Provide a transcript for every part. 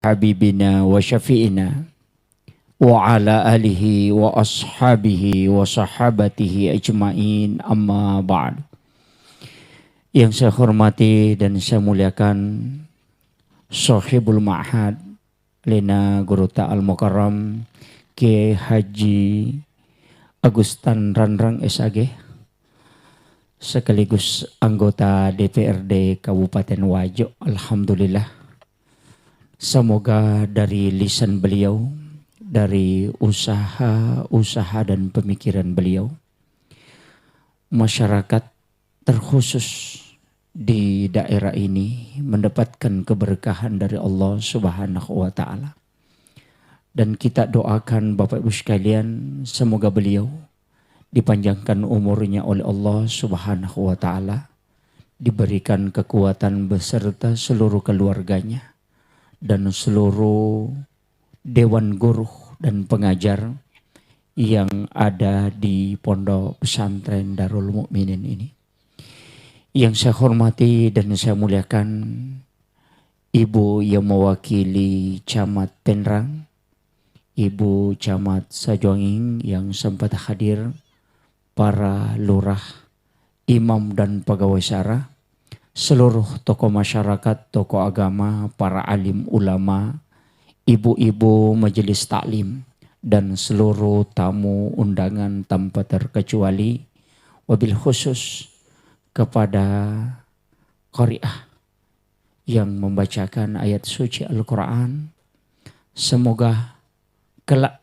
habibina wa syafi'ina wa ala alihi wa ashabihi wa sahabatihi ajma'in, amma ba'd. Yang saya hormati dan saya muliakan Sahibul Ma'had Lena Guru Ta'al Mukarram Kiai Haji Agustan Ranrang SAG, sekaligus anggota DPRD Kabupaten Wajo. Alhamdulillah, semoga dari lisan beliau, dari usaha dan pemikiran beliau, masyarakat terkhusus di daerah ini mendapatkan keberkahan dari Allah Subhanahu wa Ta'ala. Dan kita doakan Bapak Ibu sekalian, semoga beliau dipanjangkan umurnya oleh Allah Subhanahu wa Ta'ala, diberikan kekuatan beserta seluruh keluarganya dan seluruh dewan guru dan pengajar yang ada di Pondok Pesantren Darul Mukminin ini. Yang saya hormati dan saya muliakan Ibu yang mewakili Camat Penrang, Ibu Camat Sajuanging yang sempat hadir, para lurah, imam dan pegawai syara, seluruh tokoh masyarakat, tokoh agama, para alim ulama, ibu-ibu majelis taklim, dan seluruh tamu undangan tanpa terkecuali, wabil khusus kepada qari'ah yang membacakan ayat suci Al-Quran. Semoga kelak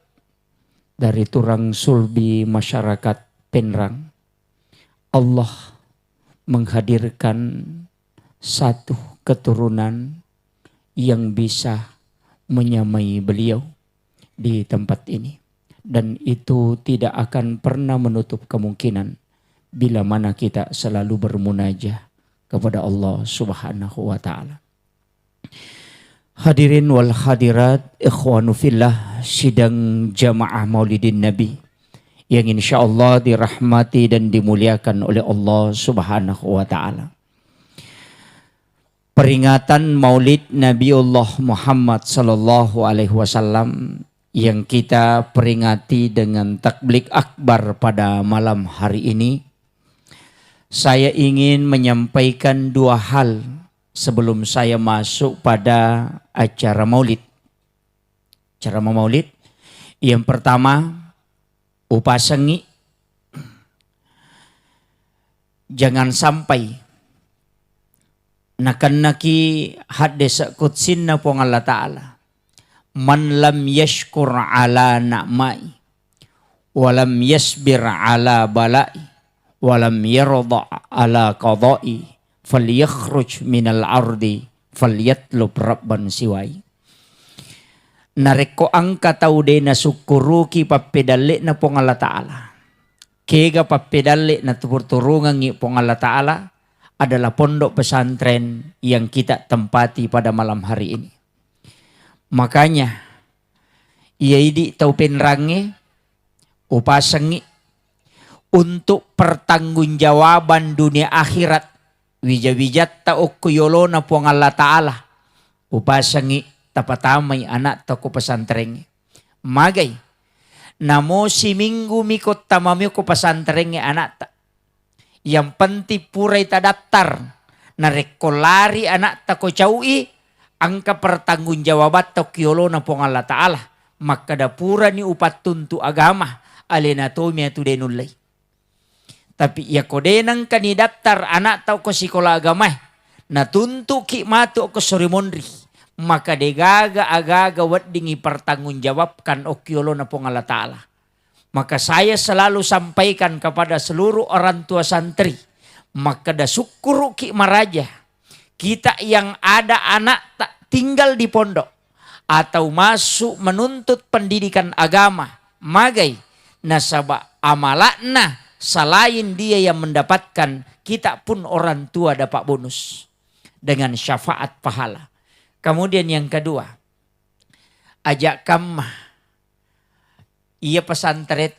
dari turang sulbi masyarakat Penrang, Allah menghadirkan satu keturunan yang bisa menyamai beliau di tempat ini. Dan itu tidak akan pernah menutup kemungkinan bila mana kita selalu bermunajah kepada Allah Subhanahu wa Ta'ala. Hadirin wal hadirat, ikhwanu fillah, sidang jamaah Maulidin Nabi yang insya Allah dirahmati dan dimuliakan oleh Allah Subhanahu wa Ta'ala. Peringatan Maulid Nabiullah Muhammad sallallahu alaihi wasallam yang kita peringati dengan takblik akbar pada malam hari ini, saya ingin menyampaikan dua hal sebelum saya masuk pada acara Maulid. Acara Maulid yang pertama, upasangi jangan sampai nakan-naki hadis qudsinna pong Allah Ta'ala, man lam yashkur ala na'mai walam yasbir ala balai walam yarda ala qadai falyakhruj minal ardi falyatlub rabban siwai. Nareko angka taude na sukuruki papedale na pong Allah Ta'ala, kega papedale na turungangi pong Allah Ta'ala adalah pondok pesantren yang kita tempati pada malam hari ini. Makanya ia idi tau penrange upasangi untuk pertanggungjawaban dunia akhirat wija-wijat ta ukuyolo na pong Allah Ta'ala, upasangi tapatamay anak ta ko pesantren magay namo si minggu mikot tamami ko pesantren anak ta yang penting puray ta daftar na rekolari anak ta ko caui angka pertanggungjawabat ta kiyolo na pong Allah Ta'ala, maka dapura ni upat tuntu agama alenatomi atu denulay. Tapi ya kodenang kani daftar anak ta ko sikola agama na tuntu ki matu ko sorimondri, maka degaga agaga waddingi pertanggungjawabkan okyolo na pong Allah Ta'ala. Maka saya selalu sampaikan kepada seluruh orang tua santri, maka da syukuru ki maraja kita yang ada anak tak tinggal di pondok atau masuk menuntut pendidikan agama, magai nasaba amalakna selain dia yang mendapatkan, kita pun orang tua dapat bonus dengan syafaat pahala. Kemudian yang kedua, ajak kamah ia pesantren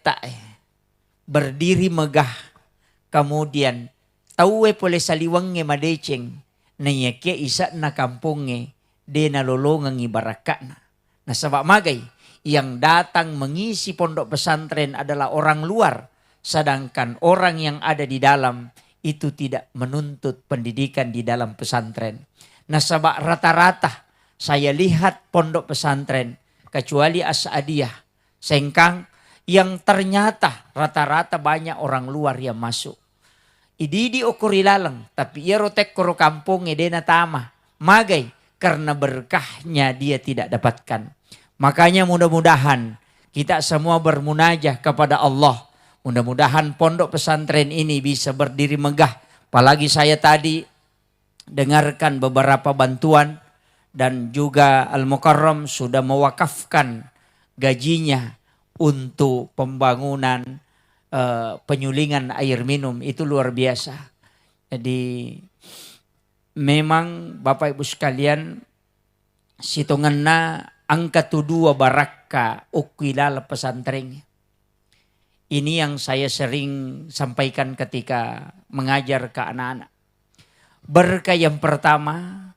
berdiri megah, kemudian tahu pole saliwange madeceng nanya ke isa na kampunge dena lolongan ibarakana. Nah sebab magai yang datang mengisi pondok pesantren adalah orang luar, sedangkan orang yang ada di dalam itu tidak menuntut pendidikan di dalam pesantren. Nah sebab rata-rata saya lihat pondok pesantren kecuali As-Saadiyah, Sengkang, yang ternyata rata-rata banyak orang luar yang masuk. Ididi okurilalang tapi ia rotek koro kampung edena tama. Magai karena berkahnya dia tidak dapatkan. Makanya mudah-mudahan kita semua bermunajah kepada Allah. Mudah-mudahan pondok pesantren ini bisa berdiri megah. Apalagi saya tadi dengarkan beberapa bantuan dan juga Al-Mukarram sudah mewakafkan gajinya untuk pembangunan penyulingan air minum. Itu luar biasa. Jadi memang Bapak Ibu sekalian, situnganna angka dua baraka ukwilal pesantren. Ini yang saya sering sampaikan ketika mengajar ke anak-anak. Berkah yang pertama,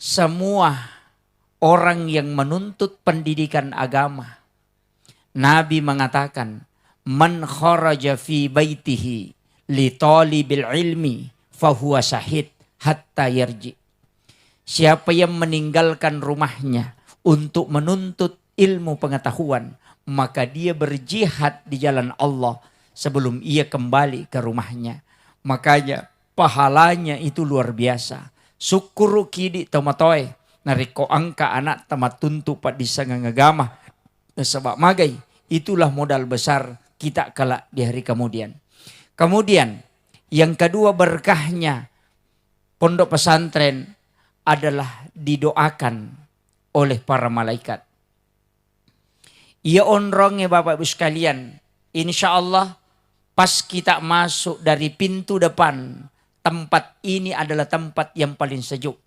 semua orang yang menuntut pendidikan agama, Nabi mengatakan, man kharaja fi baitihi li talibil ilmi fahuwa syahid hatta yarji. Siapa yang meninggalkan rumahnya untuk menuntut ilmu pengetahuan, maka dia berjihad di jalan Allah sebelum ia kembali ke rumahnya. Makanya pahalanya itu luar biasa. Syukuru kidi tomatoy nariko angka anak tamat tuntu pat disangang agama. Sebab magai itulah modal besar kita kelak di hari kemudian. Kemudian yang kedua berkahnya pondok pesantren adalah didoakan oleh para malaikat. Ia onrongnya Bapak Ibu sekalian, insya Allah pas kita masuk dari pintu depan, tempat ini adalah tempat yang paling sejuk.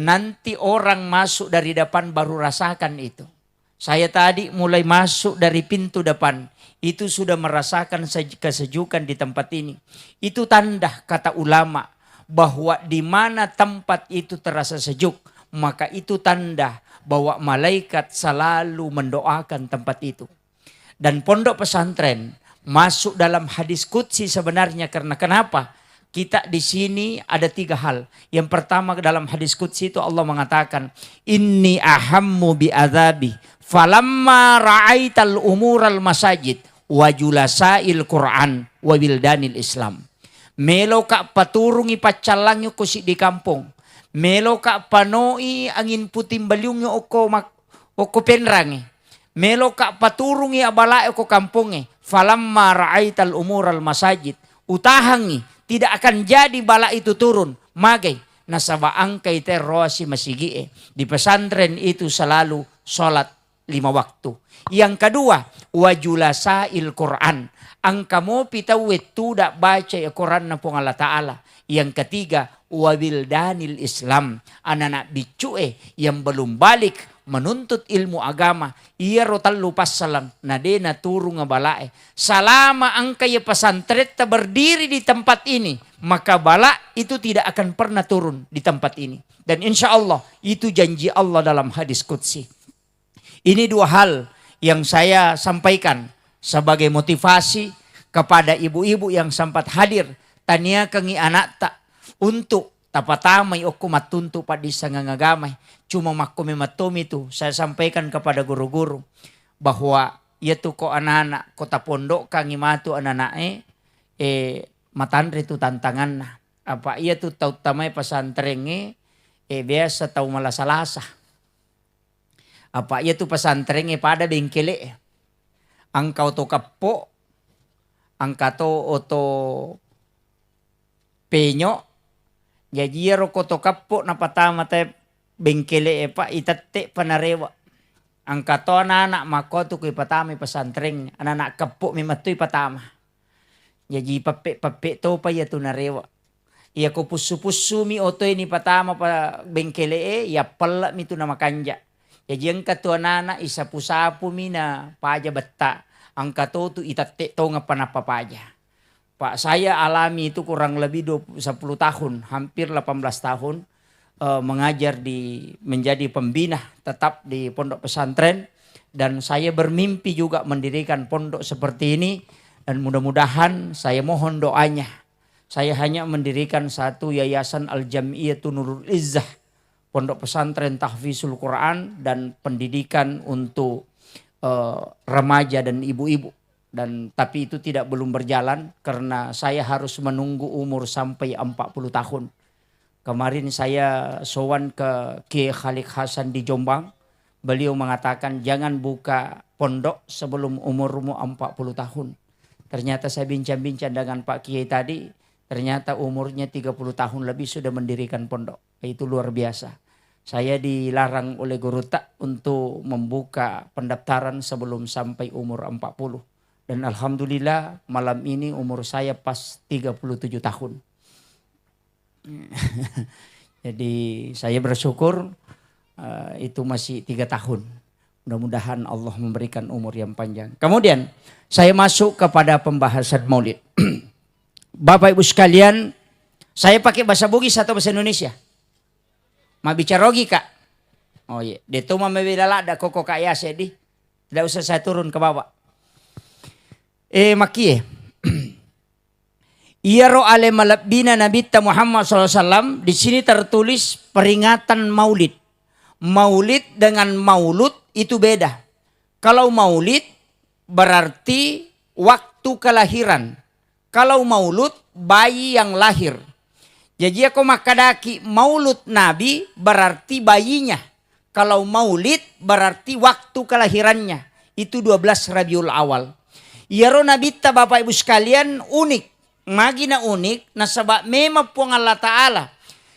Nanti orang masuk dari depan baru rasakan itu. Saya tadi mulai masuk dari pintu depan, itu sudah merasakan kesejukan di tempat ini. Itu tanda kata ulama bahwa di mana tempat itu terasa sejuk, maka itu tanda bahwa malaikat selalu mendoakan tempat itu. Dan pondok pesantren masuk dalam hadis qudsi sebenarnya karena kenapa? Kita di sini ada tiga hal. Yang pertama dalam hadis qudsi itu Allah mengatakan, inni ahammu bi adzabi falamma ra'aital umural masajid wa julasail Qur'an wa wildanil Islam. Melo ka paturungi pacalangi ko si di kampung. Melo ka panoi angin putim baliung oko penrangi. Melo ka paturungi abalae ko kampungi. Falamma ra'aital umural masajid. Utahangi tidak akan jadi bala itu turun. Magai nasaba angkai terroasi masigie. Di pesantren itu selalu sholat 5 waktu. Yang kedua, wajulasail Quran. Angka mo pitawet tidak baca Quran na pong Allah Ta'ala. Yang ketiga, wabildanil Islam. Anak-anak bicue yang belum balik menuntut ilmu agama. Ia rotal lupas salang. Nade na turung balae. Selama angka ya pesantren berdiri di tempat ini, maka bala itu tidak akan pernah turun di tempat ini. Dan insya Allah itu janji Allah dalam hadis qudsi. Ini dua hal yang saya sampaikan sebagai motivasi kepada ibu-ibu yang sempat hadir. Tania kengi anak tak untuk tapatamay o kumatunto pa di sa ngangagamay. Cuma makumimatomi itu saya sampaikan kepada guru-guru bahwa yaitu ko anak-anak kota pondok kangi matu anak-anak matandre itu tantangan na. Apa iya tu tau tamay pesantren biasa tau malasalasa. Apa iya tu pesantren pada bengkele. Angkau to kapo, angka to oto penyo. Jadi roko to kapo na patama te bengkele pa itate panarewa. Angka to anak mako tu ko ipatami pesantren. Anak kapo mimatu ipatama. Jadi pape to pa ya tu narewa. Iya ko pusu-pusu mi oto ini patama pa bengkele ya pala mi tu na makanja. Jadi ang kato anak isapu-sapu mi na paja betta. Ang kato tu itate to nga panapapaja. Pak saya alami itu kurang lebih 10 tahun, hampir 18 tahun. mengajar menjadi pembina tetap di pondok pesantren, dan saya bermimpi juga mendirikan pondok seperti ini, dan mudah-mudahan saya mohon doanya. Saya hanya mendirikan satu yayasan Al-Jam'iyatun Nurul Izzah, pondok pesantren tahfizul Quran dan pendidikan untuk remaja dan ibu-ibu. Tapi itu belum berjalan karena saya harus menunggu umur sampai 40 tahun. Kemarin saya sowan ke Kiai Khalid Hasan di Jombang. Beliau mengatakan jangan buka pondok sebelum umurmu 40 tahun. Ternyata saya bincang-bincang dengan Pak Kiai tadi, ternyata umurnya 30 tahun lebih sudah mendirikan pondok. Itu luar biasa. Saya dilarang oleh guru tak untuk membuka pendaftaran sebelum sampai umur 40. Dan alhamdulillah malam ini umur saya pas 37 tahun. Jadi saya bersyukur itu masih 3 tahun. Mudah-mudahan Allah memberikan umur yang panjang. Kemudian saya masuk kepada pembahasan maulid. Bapak Ibu sekalian, saya pakai bahasa Bugis atau bahasa Indonesia? Ma bicara rogi kak. Oh iya, deto mah mebedala ada koko kaya sedi. Tidak usah saya turun ke bawah. Makie. Iyaro ale malabina Nabi Muhammad SAW, di sini tertulis peringatan maulid. Maulid dengan maulud itu beda. Kalau maulid berarti waktu kelahiran. Kalau maulud bayi yang lahir. Jadi aku makadaki maulud Nabi berarti bayinya. Kalau maulid berarti waktu kelahirannya. Itu 12 Rabiul Awal. Yaro Nabi ta Bapak Ibu sekalian unik. Magina unik. Nasabak memang puang Allah Ta'ala.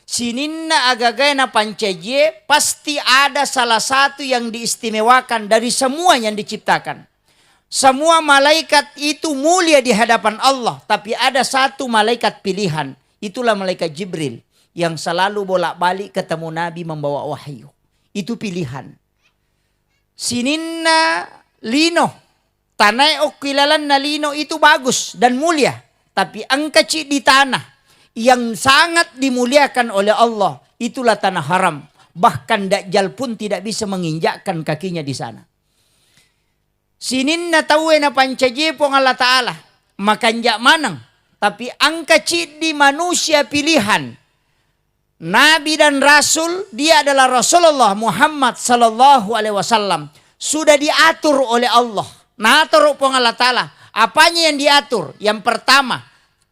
Sininna agagay na pancaje pasti ada salah satu yang diistimewakan dari semua yang diciptakan. Semua malaikat itu mulia di hadapan Allah. Tapi ada satu malaikat pilihan. Itulah malaikat Jibril yang selalu bolak-balik ketemu Nabi membawa wahyu. Itu pilihan. Sininna lino. Tanay okilalan na lino itu bagus dan mulia. Tapi ang kecil di tanah yang sangat dimuliakan oleh Allah. Itulah tanah haram. Bahkan Dajjal pun tidak bisa menginjakkan kakinya di sana. Sininna tawe na pancaje pong Allah Ta'ala. Makanjak manang. Tapi angka di manusia pilihan. Nabi dan Rasul, dia adalah Rasulullah Muhammad sallallahu alaihi wasallam. Sudah diatur oleh Allah. Natur pong Allah Ta'ala. Apanya yang diatur? Yang pertama,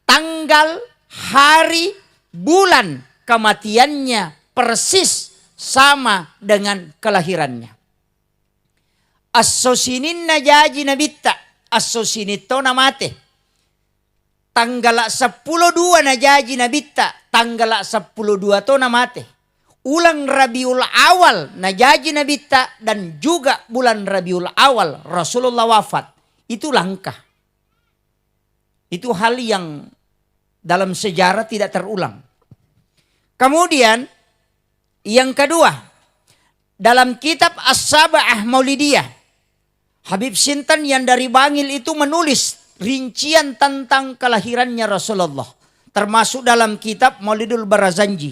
tanggal, hari, bulan kematiannya persis sama dengan kelahirannya. As-sosinin na jaji nabitta. As-sosinito na mate. Tanggal 10-2 na jaji nabitta. Tanggal 10-2 to na mate. Ulang Rabiul Awal na jaji nabitta. Dan juga bulan Rabiul Awal Rasulullah wafat. Itu langkah. Itu hal yang dalam sejarah tidak terulang. Kemudian yang kedua. Dalam kitab As-Saba'ah Maulidiyah. Habib Sintan yang dari Bangil itu menulis rincian tentang kelahirannya Rasulullah. Termasuk dalam kitab Maulidul Barazanji.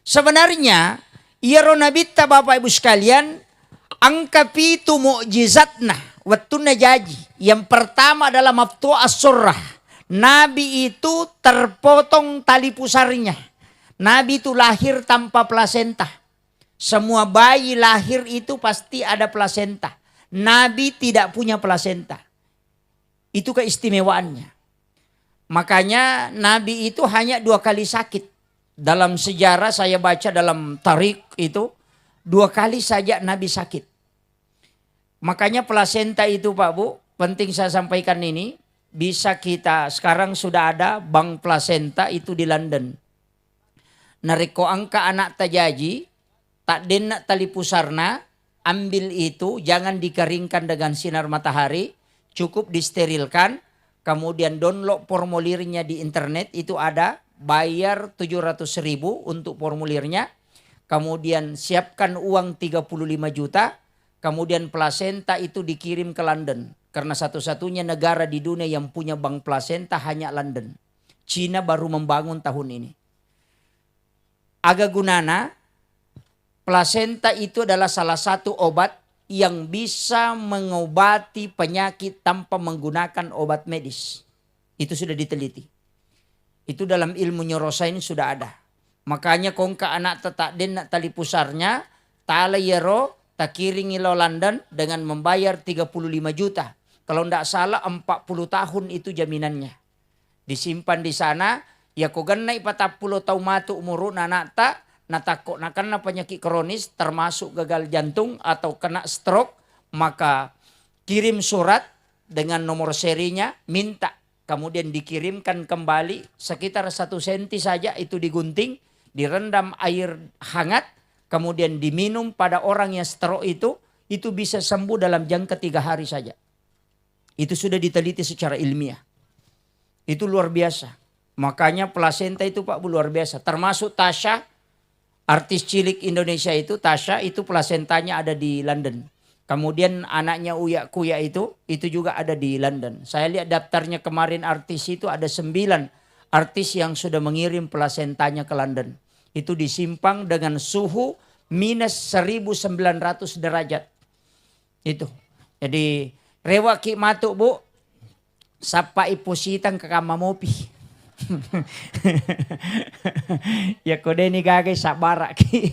Sebenarnya, Iyaro Nabitta Bapak Ibu sekalian, angka pitu mu'jizatna, wattuna jaji. Yang pertama adalah maftu as-surrah. Nabi itu terpotong tali pusarnya. Nabi itu lahir tanpa plasenta. Semua bayi lahir itu pasti ada plasenta. Nabi tidak punya plasenta. Itu keistimewaannya. Makanya Nabi itu hanya 2 kali sakit. Dalam sejarah saya baca dalam tarik itu 2 kali saja Nabi sakit. Makanya plasenta itu Pak Bu, penting saya sampaikan ini. Bisa kita, sekarang sudah ada bank plasenta itu di London. Nariko angka anak tajaji, tak dena tali pusarna, ambil itu, jangan dikeringkan dengan sinar matahari. Cukup disterilkan, kemudian download formulirnya di internet, itu ada, bayar 700.000 untuk formulirnya, kemudian siapkan uang 35 juta, kemudian plasenta itu dikirim ke London. Karena satu-satunya negara di dunia yang punya bank plasenta hanya London. Cina baru membangun tahun ini. Aga gunana, plasenta itu adalah salah satu obat yang bisa mengobati penyakit tanpa menggunakan obat medis. Itu sudah diteliti. Itu dalam ilmu neurosains sudah ada. Makanya kongka anak tak den tali pusarnya, tala yero tak kiringi lo London dengan membayar 35 juta. Kalau tidak salah 40 tahun itu jaminannya. Disimpan di sana, ya kau ganai 40 tahun matu umur anak tak, natakok na karena penyakit kronis termasuk gagal jantung atau kena stroke, maka kirim surat dengan nomor serinya, minta. Kemudian dikirimkan kembali sekitar 1 senti saja itu digunting, direndam air hangat, kemudian diminum pada orang yang stroke itu bisa sembuh dalam jangka 3 hari saja. Itu sudah diteliti secara ilmiah. Itu luar biasa. Makanya plasenta itu Pak luar biasa. Termasuk Tasya, artis cilik Indonesia itu, Tasya itu plasentanya ada di London. Kemudian anaknya Uya Kuya itu juga ada di London. Saya lihat daftarnya kemarin artis itu ada 9 artis yang sudah mengirim plasentanya ke London. Itu disimpang dengan suhu minus 1900 derajat. Itu. Jadi rewa ki matuk bu, sapa ipositang ke kamamopi. Ya kode ini gagai sabara ki.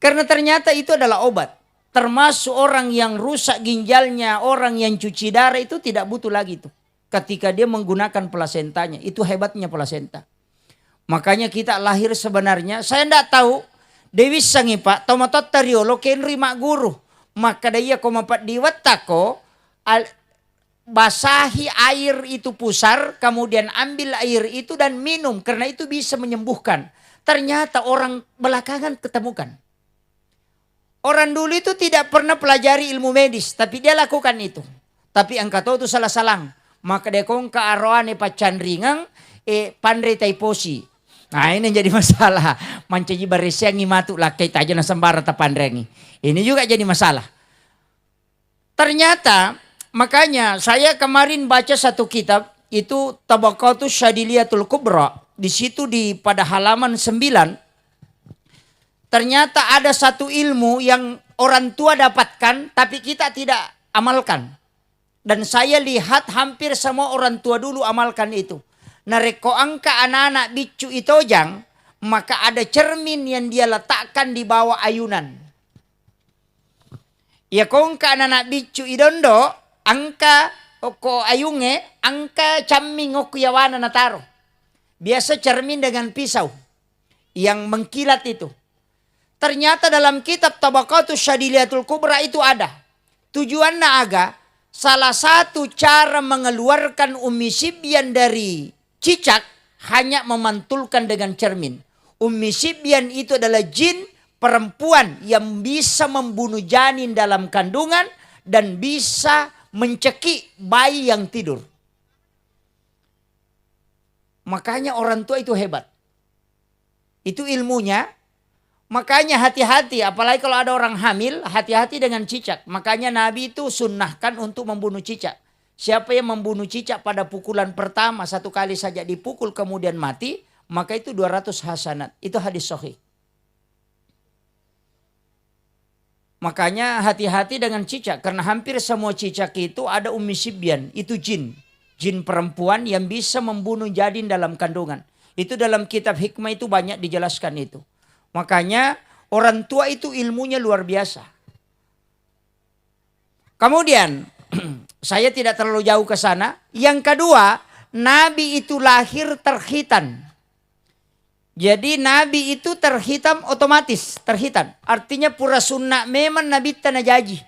Karena ternyata itu adalah obat. Termasuk orang yang rusak ginjalnya, orang yang cuci darah itu tidak butuh lagi itu. Ketika dia menggunakan plasentanya, itu hebatnya plasenta. Makanya kita lahir sebenarnya, saya tidak tahu, Dewi sangi Pak, tomatot tariolo kenri mak guru. Maka dia komapat diwatako, basahi air itu pusar, kemudian ambil air itu dan minum. Karena itu bisa menyembuhkan. Ternyata orang belakangan ketemukan. Orang dulu itu tidak pernah pelajari ilmu medis, tapi dia lakukan itu. Tapi angka itu salah-salang. Maka dia kong ke arwane pacan ringang, pandai taiposi. Nah ini jadi masalah. Mancaji barisiangi matu lah kait aja nasambara tapandrengi. Ini juga jadi masalah. Ternyata makanya saya kemarin baca satu kitab itu Tabaqatus Syadiliyatul Kubra. Di situ pada halaman 9 ternyata ada satu ilmu yang orang tua dapatkan tapi kita tidak amalkan. Dan saya lihat hampir semua orang tua dulu amalkan itu. Nareko angka anak-anak bicu itojang, maka ada cermin yang dia letakkan di bawah ayunan. Ya kongka anak-anak bicu idondo, angka oko ayunge, angka camming oku yawana nataro. Biasa cermin dengan pisau yang mengkilat itu. Ternyata dalam kitab Tabaqatus Syadiliyatul Kubra itu ada. Tujuannya aga, salah satu cara mengeluarkan Ummi Sibyan dari cicak hanya memantulkan dengan cermin. Ummi Sibyan itu adalah jin perempuan yang bisa membunuh janin dalam kandungan dan bisa mencekik bayi yang tidur. Makanya orang tua itu hebat. Itu ilmunya. Makanya hati-hati, apalagi kalau ada orang hamil, hati-hati dengan cicak. Makanya Nabi itu sunnahkan untuk membunuh cicak. Siapa yang membunuh cicak pada pukulan pertama, 1 kali saja dipukul kemudian mati, maka itu 200 hasanat. Itu hadis sahih. Makanya hati-hati dengan cicak, karena hampir semua cicak itu ada Ummi Sibyan, itu jin. Jin perempuan yang bisa membunuh janin dalam kandungan. Itu dalam kitab hikmah itu banyak dijelaskan itu. Makanya orang tua itu ilmunya luar biasa. Kemudian saya tidak terlalu jauh ke sana. Yang kedua, Nabi itu lahir terhitan. Jadi Nabi itu terhitam otomatis, terhitan. Artinya pura sunnah memang Nabi tanah jaji.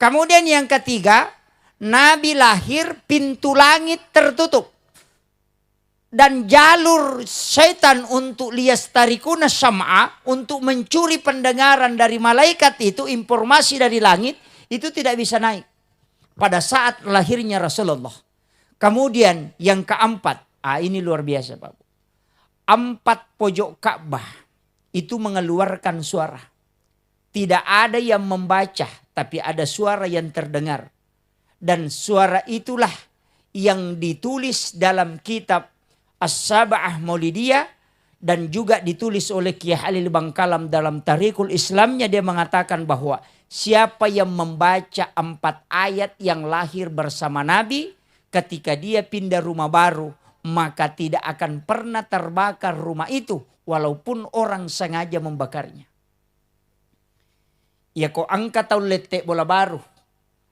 Kemudian yang ketiga, Nabi lahir pintu langit tertutup. Dan jalur setan untuk liyastarikuna sam'a, untuk mencuri pendengaran dari malaikat itu, informasi dari langit, itu tidak bisa naik. Pada saat lahirnya Rasulullah. Kemudian yang keempat, ini luar biasa Pak. 4 pojok Ka'bah itu mengeluarkan suara. Tidak ada yang membaca, tapi ada suara yang terdengar. Dan suara itulah yang ditulis dalam kitab As-Sab'ah Maulidiyah dan juga ditulis oleh Kiai Halil Bangkalam dalam Tarikhul Islamnya, dia mengatakan bahwa siapa yang membaca 4 ayat yang lahir bersama Nabi ketika dia pindah rumah baru, maka tidak akan pernah terbakar rumah itu walaupun orang sengaja membakarnya. Ya ko angka tahu letek bola baru.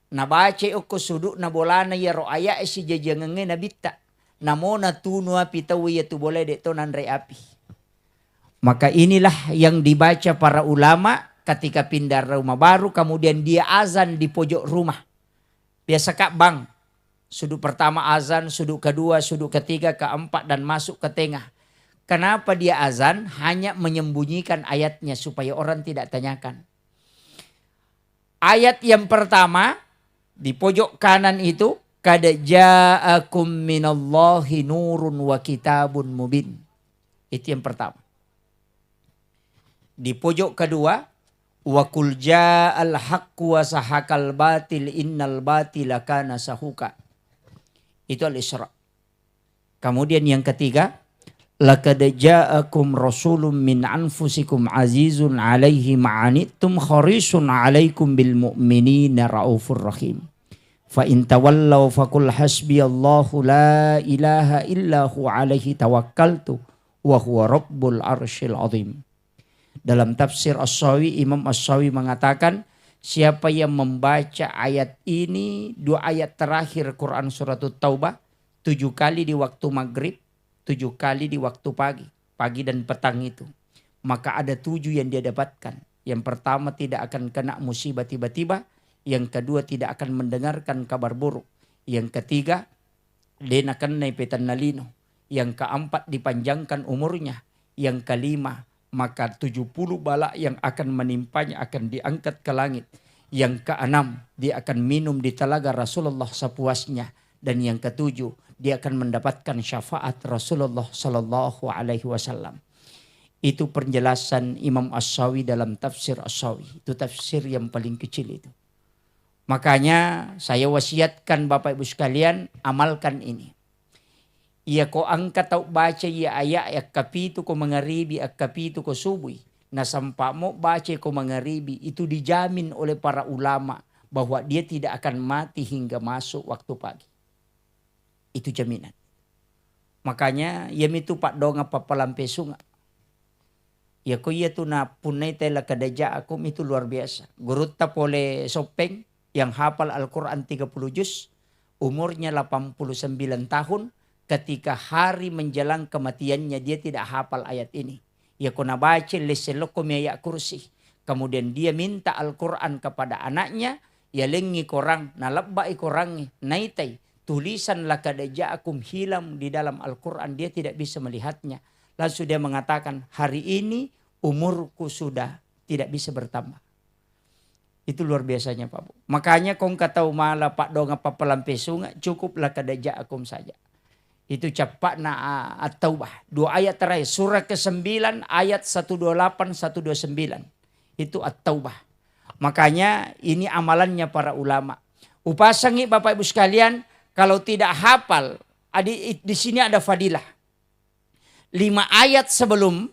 Na baca ko suduk na bola na ya ro aya si jajangenge na bitta. Namo na tunu api tawi ya tu boleh dek to nandre api. Maka inilah yang dibaca para ulama ketika pindah rumah baru, kemudian dia azan di pojok rumah. Biasa Kak Bang, suduk pertama azan, suduk kedua, suduk ketiga, keempat dan masuk ke tengah. Kenapa dia azan? Hanya menyembunyikan ayatnya supaya orang tidak tanyakan. Ayat yang pertama di pojok kanan itu, kad ja'akum minallahi nurun wa kitabun mubin. Itu yang pertama. Di pojok kedua, wa qul ja'al haqqu wa sahaqal batil innal batila kana sahuqa. Itu Al-Isra. Kemudian yang ketiga, laqad ja'akum rasulun min anfusikum azizun 'alaihi ma'anittum harisun 'alaikum bil mu'minina raufur rahim. Fa in tawallaw faqul hasbiyallahu la ilaha illa hu 'alaihi tawakkaltu wa huwa rabbul arsyil 'azim. Dalam tafsir As-Sawi, Imam As-Sawi mengatakan siapa yang membaca ayat ini, 2 ayat terakhir Quran surat Taubah, 7 kali di waktu maghrib, 7 kali di waktu pagi dan petang itu, maka ada 7 yang dia dapatkan. Yang pertama, tidak akan kena musibah tiba-tiba. Yang kedua, tidak akan mendengarkan kabar buruk. Yang ketiga, dia akan naipetan nalino. Yang keempat, dipanjangkan umurnya. Yang kelima, maka 70 bala yang akan menimpanya akan diangkat ke langit. Yang keenam, dia akan minum di telaga Rasulullah sepuasnya. Dan yang ketujuh, dia akan mendapatkan syafaat Rasulullah Sallallahu Alaihi Wasallam. Itu penjelasan Imam As-Sawi dalam tafsir As-Sawi. Itu tafsir yang paling kecil itu. Makanya saya wasiatkan Bapak Ibu sekalian, amalkan ini. Ia ko angkat tau baca ia ayat akapitu ko mangaribi akapitu ko subuhi. Na sampa mo baca ko mangaribi, itu dijamin oleh para ulama bahwa dia tidak akan mati hingga masuk waktu pagi. Itu jaminan. Makanya ia itu pak donga papalampe sunga. Ya ko ia tu na punay tela kadaja akum itu luar biasa. Gurutta pole sopeng yang hafal Al-Quran 30 juz, umurnya 89 tahun. Ketika hari menjelang kematiannya dia tidak hafal ayat ini. Ya kona baca leselokum ya kursi. Kemudian dia minta Al-Quran kepada anaknya. Ya lengi korang, nalabba'i korangi, naitai. Tulisan laqad ja'akum hilam di dalam Al-Quran. Dia tidak bisa melihatnya. Lalu dia mengatakan, hari ini umurku sudah tidak bisa bertambah. Itu luar biasanya Pak Bu. Makanya kong katau mala pak dong apa pelampe sungai, cukup laqad ja'akum saja. Itu cepat na At-Taubah. 2 ayat terakhir. Surah ke-9 ayat 128, 129. Itu At-Taubah. Makanya ini amalannya para ulama. Upasangi Bapak Ibu sekalian. Kalau tidak hafal. Di sini ada fadilah. 5 ayat sebelum.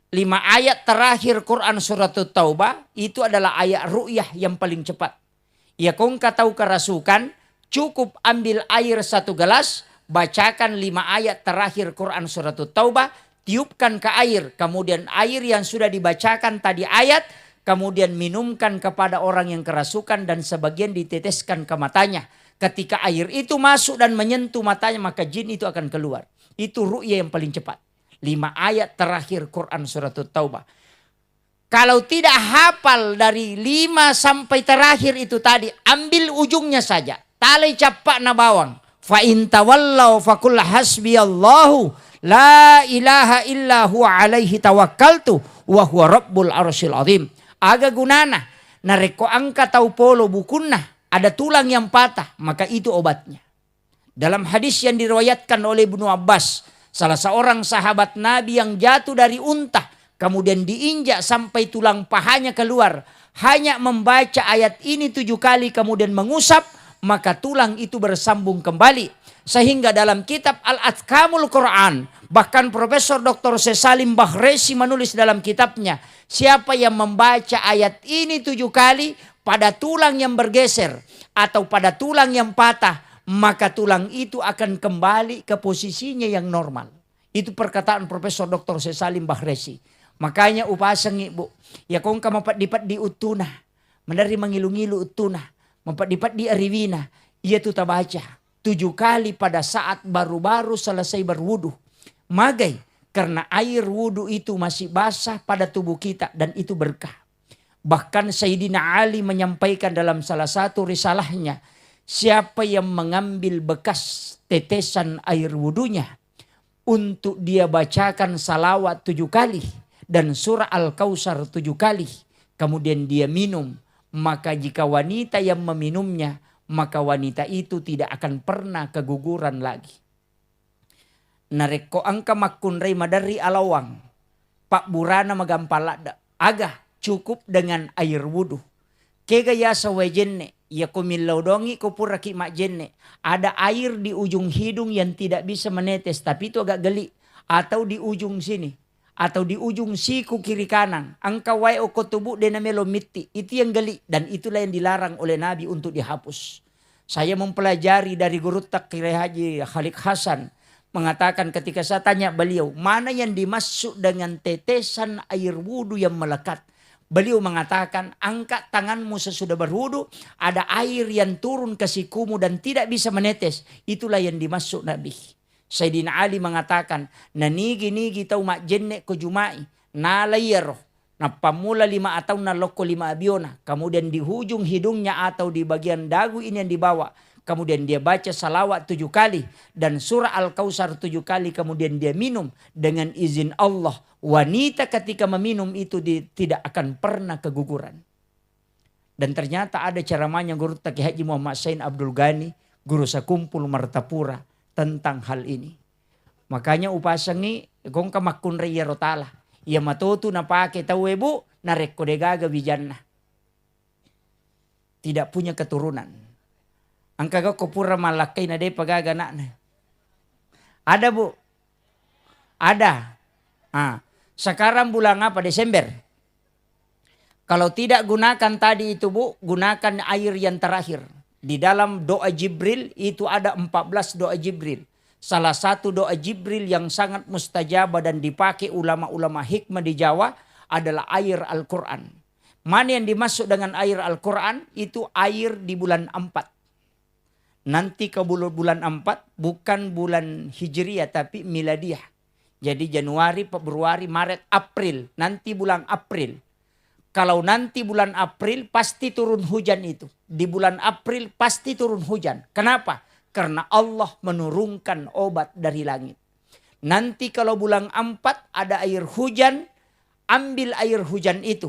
5 ayat terakhir Quran surat Taubah. Itu adalah ayat ru'yah yang paling cepat. Ya kong katau kerasukan. Cukup ambil air 1 gelas. Bacakan 5 ayat terakhir Quran surat Taubah, tiupkan ke air, kemudian air yang sudah dibacakan tadi ayat, kemudian minumkan kepada orang yang kerasukan dan sebagian diteteskan ke matanya. Ketika air itu masuk dan menyentuh matanya, maka jin itu akan keluar. Itu ru'ya yang paling cepat. 5 ayat terakhir Quran surat Taubah. Kalau tidak hafal dari 5 sampai terakhir itu tadi, ambil ujungnya saja. Talai capak na bawang. Fa in tawallaw faqul hasbiyallahu la ilaha illa huwa alaihi tawakkaltu wa huwa rabbul arsyil azim. Aga gunana nareko angka tau polo bukunna ada tulang yang patah, maka itu obatnya. Dalam hadis yang diriwayatkan oleh Ibnu Abbas, salah seorang sahabat Nabi yang jatuh dari unta kemudian diinjak sampai tulang pahanya keluar, hanya membaca ayat ini 7 kali kemudian mengusap, maka tulang itu bersambung kembali. Sehingga dalam kitab Al-Atkamul Quran, bahkan Profesor Dr. Salim Bahresi menulis dalam kitabnya, siapa yang membaca ayat ini 7 kali pada tulang yang bergeser atau pada tulang yang patah, maka tulang itu akan kembali ke posisinya yang normal. Itu perkataan Profesor Dr. Salim Bahresi. Makanya upasang ibu, ya kung ka mapadipat di utuna, menari mangilu-ngilu utuna, mapadipat di arivina, ia tu tabaca 7 kali pada saat baru-baru selesai berwudu. Magai, karena air wudu itu masih basah pada tubuh kita dan itu berkah. Bahkan Sayyidina Ali menyampaikan dalam salah satu risalahnya, siapa yang mengambil bekas tetesan air wudunya untuk dia bacakan salawat 7 kali dan surah Al-Kautsar 7 kali, kemudian dia minum, maka jika wanita yang meminumnya, maka wanita itu tidak akan pernah keguguran lagi. Nareko angka makunrei madari alawang, Pak Burana magampalada, agah cukup dengan air wudu. Kegaya sawajenne, ya kumilau dongi kupuraki mak jenne. Ada air di ujung hidung yang tidak bisa menetes, tapi itu agak geli. Atau di ujung sini, atau di ujung siku kiri kanan. Angka wai okotubu denamelo miti, itu yang geli. Dan itulah yang dilarang oleh Nabi untuk dihapus. Saya mempelajari dari guru Takir Haji Khalik Hasan. Mengatakan ketika saya tanya beliau, mana yang dimaksud dengan tetesan air wudu yang melekat? Beliau mengatakan, angkat tanganmu sesudah berwudu, ada air yang turun ke sikumu dan tidak bisa menetes. Itulah yang dimaksud Nabi. Sayyidina Ali mengatakan, nanigi-nigi tau mak jenne ko jumai, nalayero, na pamula 5 atau na loko 5 abiona. Kemudian di hujung hidungnya atau di bagian dagu ini yang dibawa. Kemudian dia baca salawat 7 kali dan surah Al-Kautsar 7 kali. Kemudian dia minum dengan izin Allah. Wanita ketika meminum itu tidak akan pernah keguguran. Dan ternyata ada ceramahnya Guru Taki Haji Muhammad Sain Abdul Ghani, Guru Sakumpul Martapura tentang hal ini. Makanya upasangi kung kamakun raya rotala. Ia matutu na pake tawebu na rekodegaga bijanna. Tidak punya keturunan. Ang kaga kopura malakay na day pagagana na. Ada bu? Ada. Sekarang bulan apa? Desember. Kalau tidak gunakan tadi itu bu, gunakan air yang terakhir. Di dalam doa Jibril itu ada 14 doa Jibril. Salah satu doa Jibril yang sangat mustajabah dan dipakai ulama-ulama hikmah di Jawa adalah air Al-Quran. Mana yang dimaksud dengan air Al-Quran? Itu air di bulan 4. Nanti ke bulan 4 bukan bulan Hijriah tapi Miladiah. Jadi Januari, Februari, Maret, April. Nanti bulan April. Kalau nanti bulan April pasti turun hujan itu. Di bulan April pasti turun hujan. Kenapa? Karena Allah menurunkan obat dari langit. Nanti kalau bulan 4 ada air hujan, ambil air hujan itu.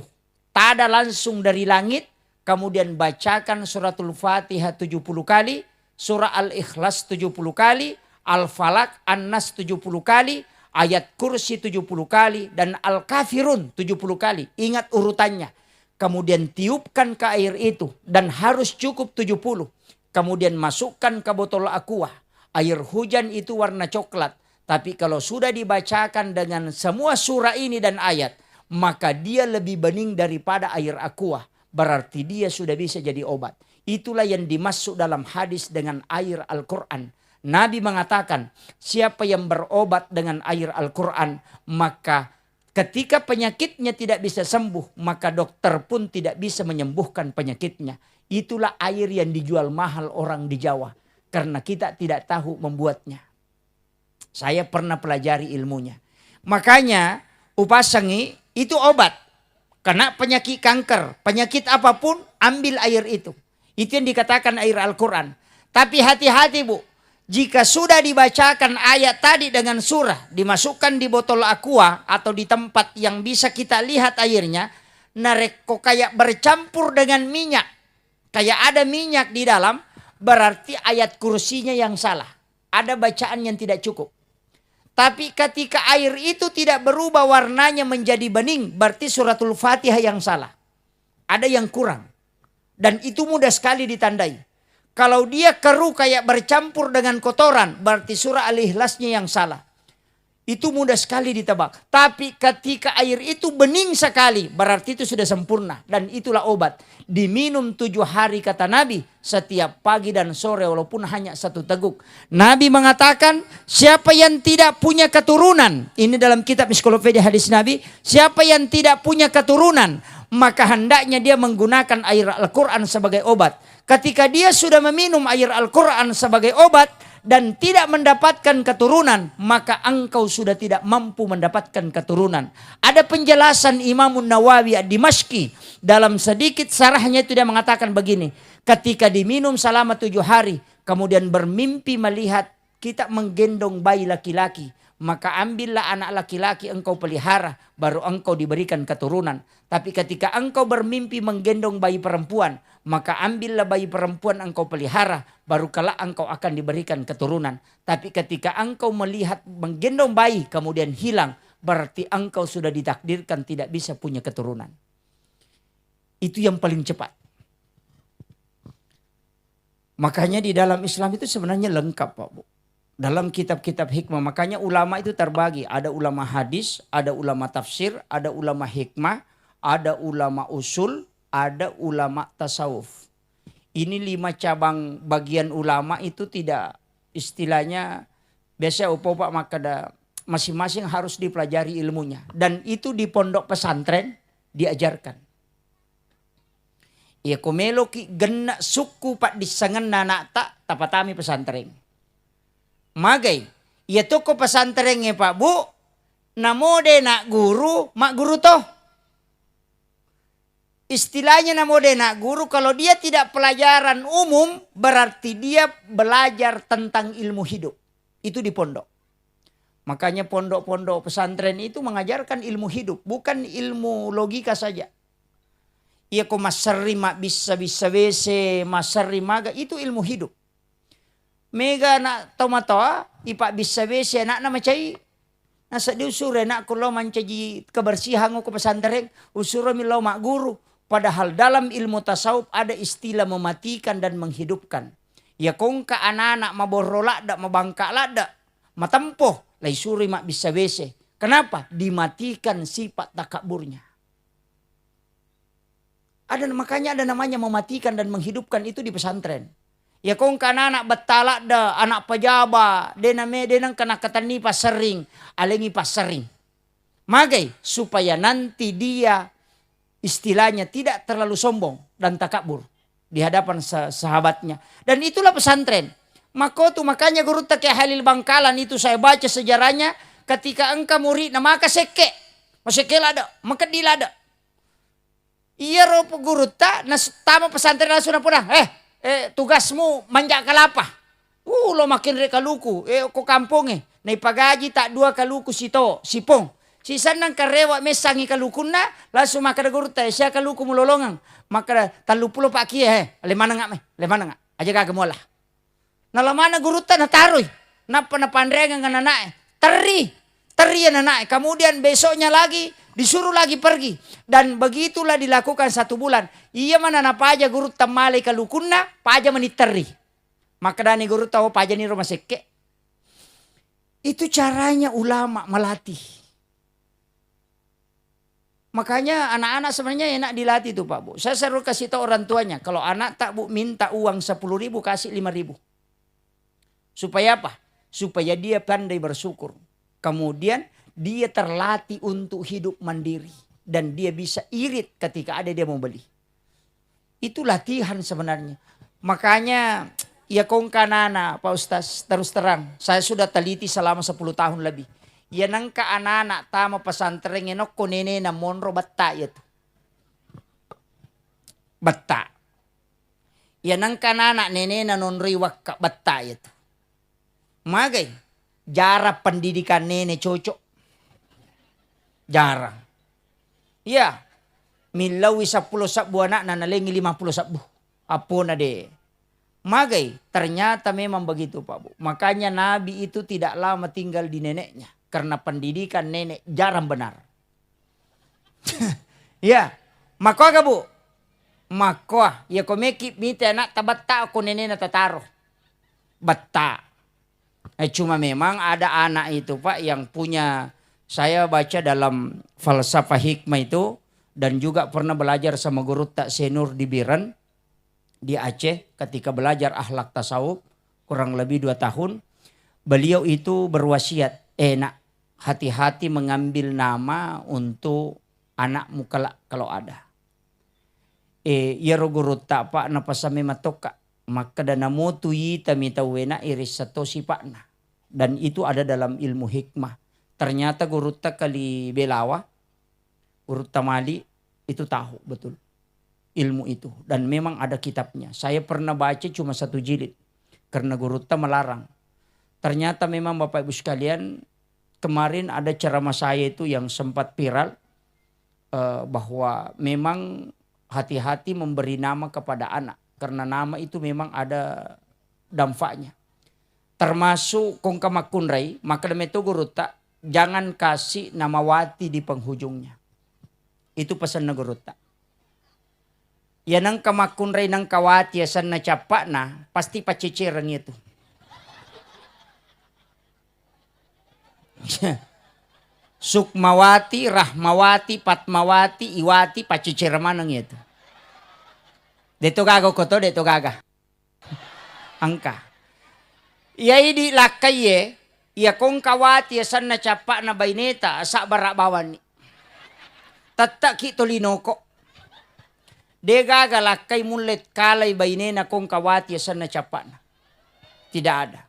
Tada langsung dari langit, kemudian bacakan suratul Fatihah 70 kali, surah Al-Ikhlas 70 kali, Al-Falak, An-Nas 70 kali, ayat kursi 70 kali, dan Al-Kafirun 70 kali. Ingat urutannya. Kemudian tiupkan ke air itu dan harus cukup 70. Kemudian masukkan ke botol aqua. Air hujan itu warna coklat. Tapi kalau sudah dibacakan dengan semua surah ini dan ayat, maka dia lebih bening daripada air aqua. Berarti dia sudah bisa jadi obat. Itulah yang dimaksud dalam hadis dengan air Al-Quran. Nabi mengatakan, siapa yang berobat dengan air Al-Quran, maka ketika penyakitnya tidak bisa sembuh, maka dokter pun tidak bisa menyembuhkan penyakitnya. Itulah air yang dijual mahal orang di Jawa. Karena kita tidak tahu membuatnya. Saya pernah pelajari ilmunya. Makanya upasangi itu obat. Kena penyakit kanker, penyakit apapun, ambil air itu. Itu yang dikatakan air Al-Quran. Tapi hati-hati bu. Jika sudah dibacakan ayat tadi dengan surah. Dimasukkan di botol aqua. Atau di tempat yang bisa kita lihat airnya. Nareko kayak bercampur dengan minyak. Kayak ada minyak di dalam. Berarti ayat kursinya yang salah. Ada bacaan yang tidak cukup. Tapi ketika air itu tidak berubah warnanya menjadi bening. Berarti suratul Fatihah yang salah. Ada yang kurang. Dan itu mudah sekali ditandai. Kalau dia keruh kayak bercampur dengan kotoran, berarti surah Al-Ikhlasnya yang salah. Itu mudah sekali ditebak. Tapi ketika air itu bening sekali, berarti itu sudah sempurna. Dan itulah obat. Diminum 7 hari kata Nabi, setiap pagi dan sore walaupun hanya 1 teguk. Nabi mengatakan, siapa yang tidak punya keturunan, ini dalam kitab Psikolopedia hadis Nabi, siapa yang tidak punya keturunan, maka hendaknya dia menggunakan air Al-Quran sebagai obat. Ketika dia sudah meminum air Al-Quran sebagai obat, dan tidak mendapatkan keturunan, maka engkau sudah tidak mampu mendapatkan keturunan. Ada penjelasan Imam Nawawi Ad-Dimashqi dalam sedikit sarahnya itu dia mengatakan begini. Ketika diminum selama 7 hari, kemudian bermimpi melihat kita menggendong bayi laki-laki, maka ambillah anak laki-laki engkau pelihara, baru engkau diberikan keturunan. Tapi ketika engkau bermimpi menggendong bayi perempuan, maka ambillah bayi perempuan engkau pelihara, baru kala engkau akan diberikan keturunan. Tapi ketika engkau melihat menggendong bayi kemudian hilang, berarti engkau sudah ditakdirkan tidak bisa punya keturunan. Itu yang paling cepat. Makanya di dalam Islam itu sebenarnya lengkap, Pak Bu. Dalam kitab-kitab hikmah, makanya ulama itu terbagi. Ada ulama hadis, ada ulama tafsir, ada ulama hikmah, ada ulama usul, ada ulama tasawuf. Ini 5 cabang bagian ulama itu tidak istilahnya biasa upopak maka masing-masing harus dipelajari ilmunya. Dan itu di pondok pesantren diajarkan. Ya komelo ki genak suku pak disangan nanak tak tapatami pesantren. Magai, ya toko pesantrennya Pak Bu, namode nak guru, mak guru toh. Istilahnya namode nak guru, kalau dia tidak pelajaran umum, berarti dia belajar tentang ilmu hidup. Itu di pondok. Makanya pondok-pondok pesantren itu mengajarkan ilmu hidup, bukan ilmu logika saja. Iya kok masari mak bisa wese, masari maga, itu ilmu hidup. Mega nak tomatoa, ipak bisa besi anak nama cai. Nasa diusure nak kulo mancaji kebersihan ko pesantren, usura milo mak guru. Padahal dalam ilmu tasawuf ada istilah mematikan dan menghidupkan. Ya kongka anak-anak maborolak dak mabangka lada, matempoh lai suri mak bisa besi. Kenapa? Dimatikan sifat takaburnya. Makanya ada namanya mematikan dan menghidupkan itu di pesantren. Ya kong anak betalak da anak pejabat denang kena katani pasering alengi pasering. Magai supaya nanti dia istilahnya tidak terlalu sombong dan takabur di hadapan sahabatnya. Dan itulah pesantren. Makanya guru tak Halil Bangkalan itu saya baca sejarahnya ketika engkau murid na maka seke. Maseke lada, maka dilada. Iya ropo guru tak nas tama pesantren langsung na puna. Tugasmu manjak kalapa. Lo makin rekaluku. Ko kampung naipagaji tak 2 kaluku sito, sipong. Sisan nang karewa mesangi kalukun na, langsung maka guru ta siya kaluku mulolongang. Maka 30 pak kia lemana nga. Aja kagak mola. Nalamana guru ta nataroy. Napa napandrengan nga nanae. Teri ya nanae. Kemudian besoknya lagi disuruh lagi pergi. Dan begitulah dilakukan 1 bulan. Iya mana na paja guru tamale kalukunna, paja maniteri. Maka dani guru tahu paja ni rumah seke. Itu caranya ulama melatih. Makanya anak-anak sebenarnya enak dilatih tuh Pak Bu. Saya selalu kasih tahu orang tuanya. Kalau anak tak Bu minta uang 10.000 kasih 5.000. Supaya apa? Supaya dia pandai bersyukur. Kemudian dia terlatih untuk hidup mandiri. Dan dia bisa irit ketika ada dia mau beli. Itu latihan sebenarnya. Makanya ya kongkanana Pak Ustaz terus terang. Saya sudah teliti selama 10 tahun lebih. Ya nangka anak-anak tama pesantren enok ko nene na monro batta itu. Batta. Ya nangka anak nene na nonri wakka batta itu. Magai jarak pendidikan nene cocok. Jarang. Ya, milawi 10 sabu anak na nalengi 50 sabu. Apo na de. Magai, ternyata memang begitu Pak Bu. Makanya Nabi itu tidak lama tinggal di neneknya. Karena pendidikan nenek jarang benar. Ya, maka Bu. Makwa, ya komeki mite anak tabatta ako nene natataro. Batta. Cuma memang ada anak itu Pak yang punya, saya baca dalam falsafah hikmah itu dan juga pernah belajar sama guru tak senior di Biren di Aceh ketika belajar akhlak tasawuf kurang lebih 2 tahun. Beliau itu berwasiat, nak hati-hati mengambil nama untuk anakmu kalau ada. Yaro guru tak Pak napasame matoka. Maka dana motu yita mita wena iris satosi pakna. Dan itu ada dalam ilmu hikmah. Ternyata guru tak kali belawa, guru tamali itu tahu betul ilmu itu. Dan memang ada kitabnya. Saya pernah baca cuma 1 jilid. Karena guru tak melarang. Ternyata memang Bapak Ibu sekalian, kemarin ada ceramah saya itu yang sempat viral. Bahwa memang hati-hati memberi nama kepada anak. Karena nama itu memang ada dampaknya. Termasuk kong kamakunray, maka demi itu guru tak, jangan kasih nama wati di penghujungnya. Itu pesan na guru tak. Ya nang kamakunray nang kawati asan na capa na, pasti paciciran itu. Sukmawati, Rahmawati, Patmawati, Iwati, paciciraman itu. Dito gago ko to, dito gaga. Angka. Iya di lakay iya kong kawati asan na capa na bayneta sa barabawan ni. Tatta ki tolinoko. De gaga lakay mulet kalay baynena kong kawati asan na capa na. Tidak ada.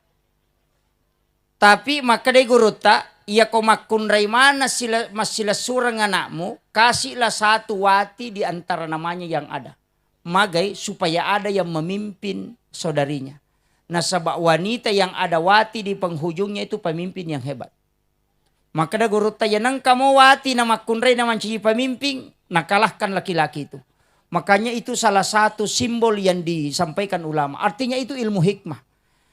Tapi maka de guruta, iya ko makunray mana sila surang anakmu, kasihlah 1 wati di antara namanya yang ada. Magay supaya ada yang memimpin saudarinya. Nah sebab wanita yang ada wati di penghujungnya itu pemimpin yang hebat. Maka da guru tanya nang kamu wati na makunray na manciji pemimpin, nakalahkan laki-laki itu. Makanya itu salah satu simbol yang disampaikan ulama. Artinya itu ilmu hikmah.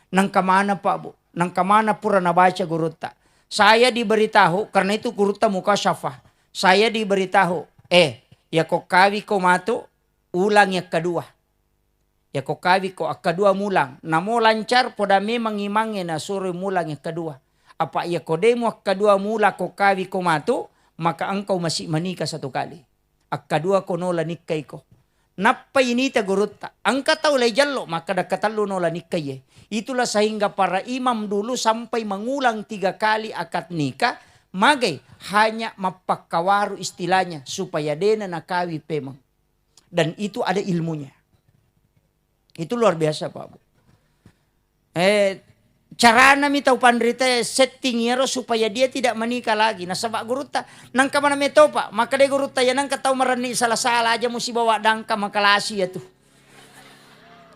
Nang kamana Pak Bu? Nang kamana pura nabaca guru ta. Saya diberitahu karena itu guru ta muka syafah. Saya diberitahu, ya kok kawi ko mato ulang yang kedua. Ya kok kawi ko kedua mulang. Namo lancar poda memang imangnya na suruh mulang yang kedua. Apa ya kodemo kedua mula ko kawi ko mato, maka engkau masih menikah 1 kali. Kedua ko nola nikay ko. Napa ini ta gurutta. Angka tahu lay jallo maka dakatalo nola nikay. Itulah sehingga para imam dulu sampai mengulang 3 kali akad nikah. Magay hanya mapakawaru istilahnya supaya dena nakawi pemang. Dan itu ada ilmunya. Itu luar biasa Pak Bu. Carana mi tau pandrita setting yero supaya dia tidak menikah lagi. Nah sabak guruta nang kamana meto Pak, maka de guruta ya nang katau marani salah-salah aja mesti bawa dangka makalasi ya tuh.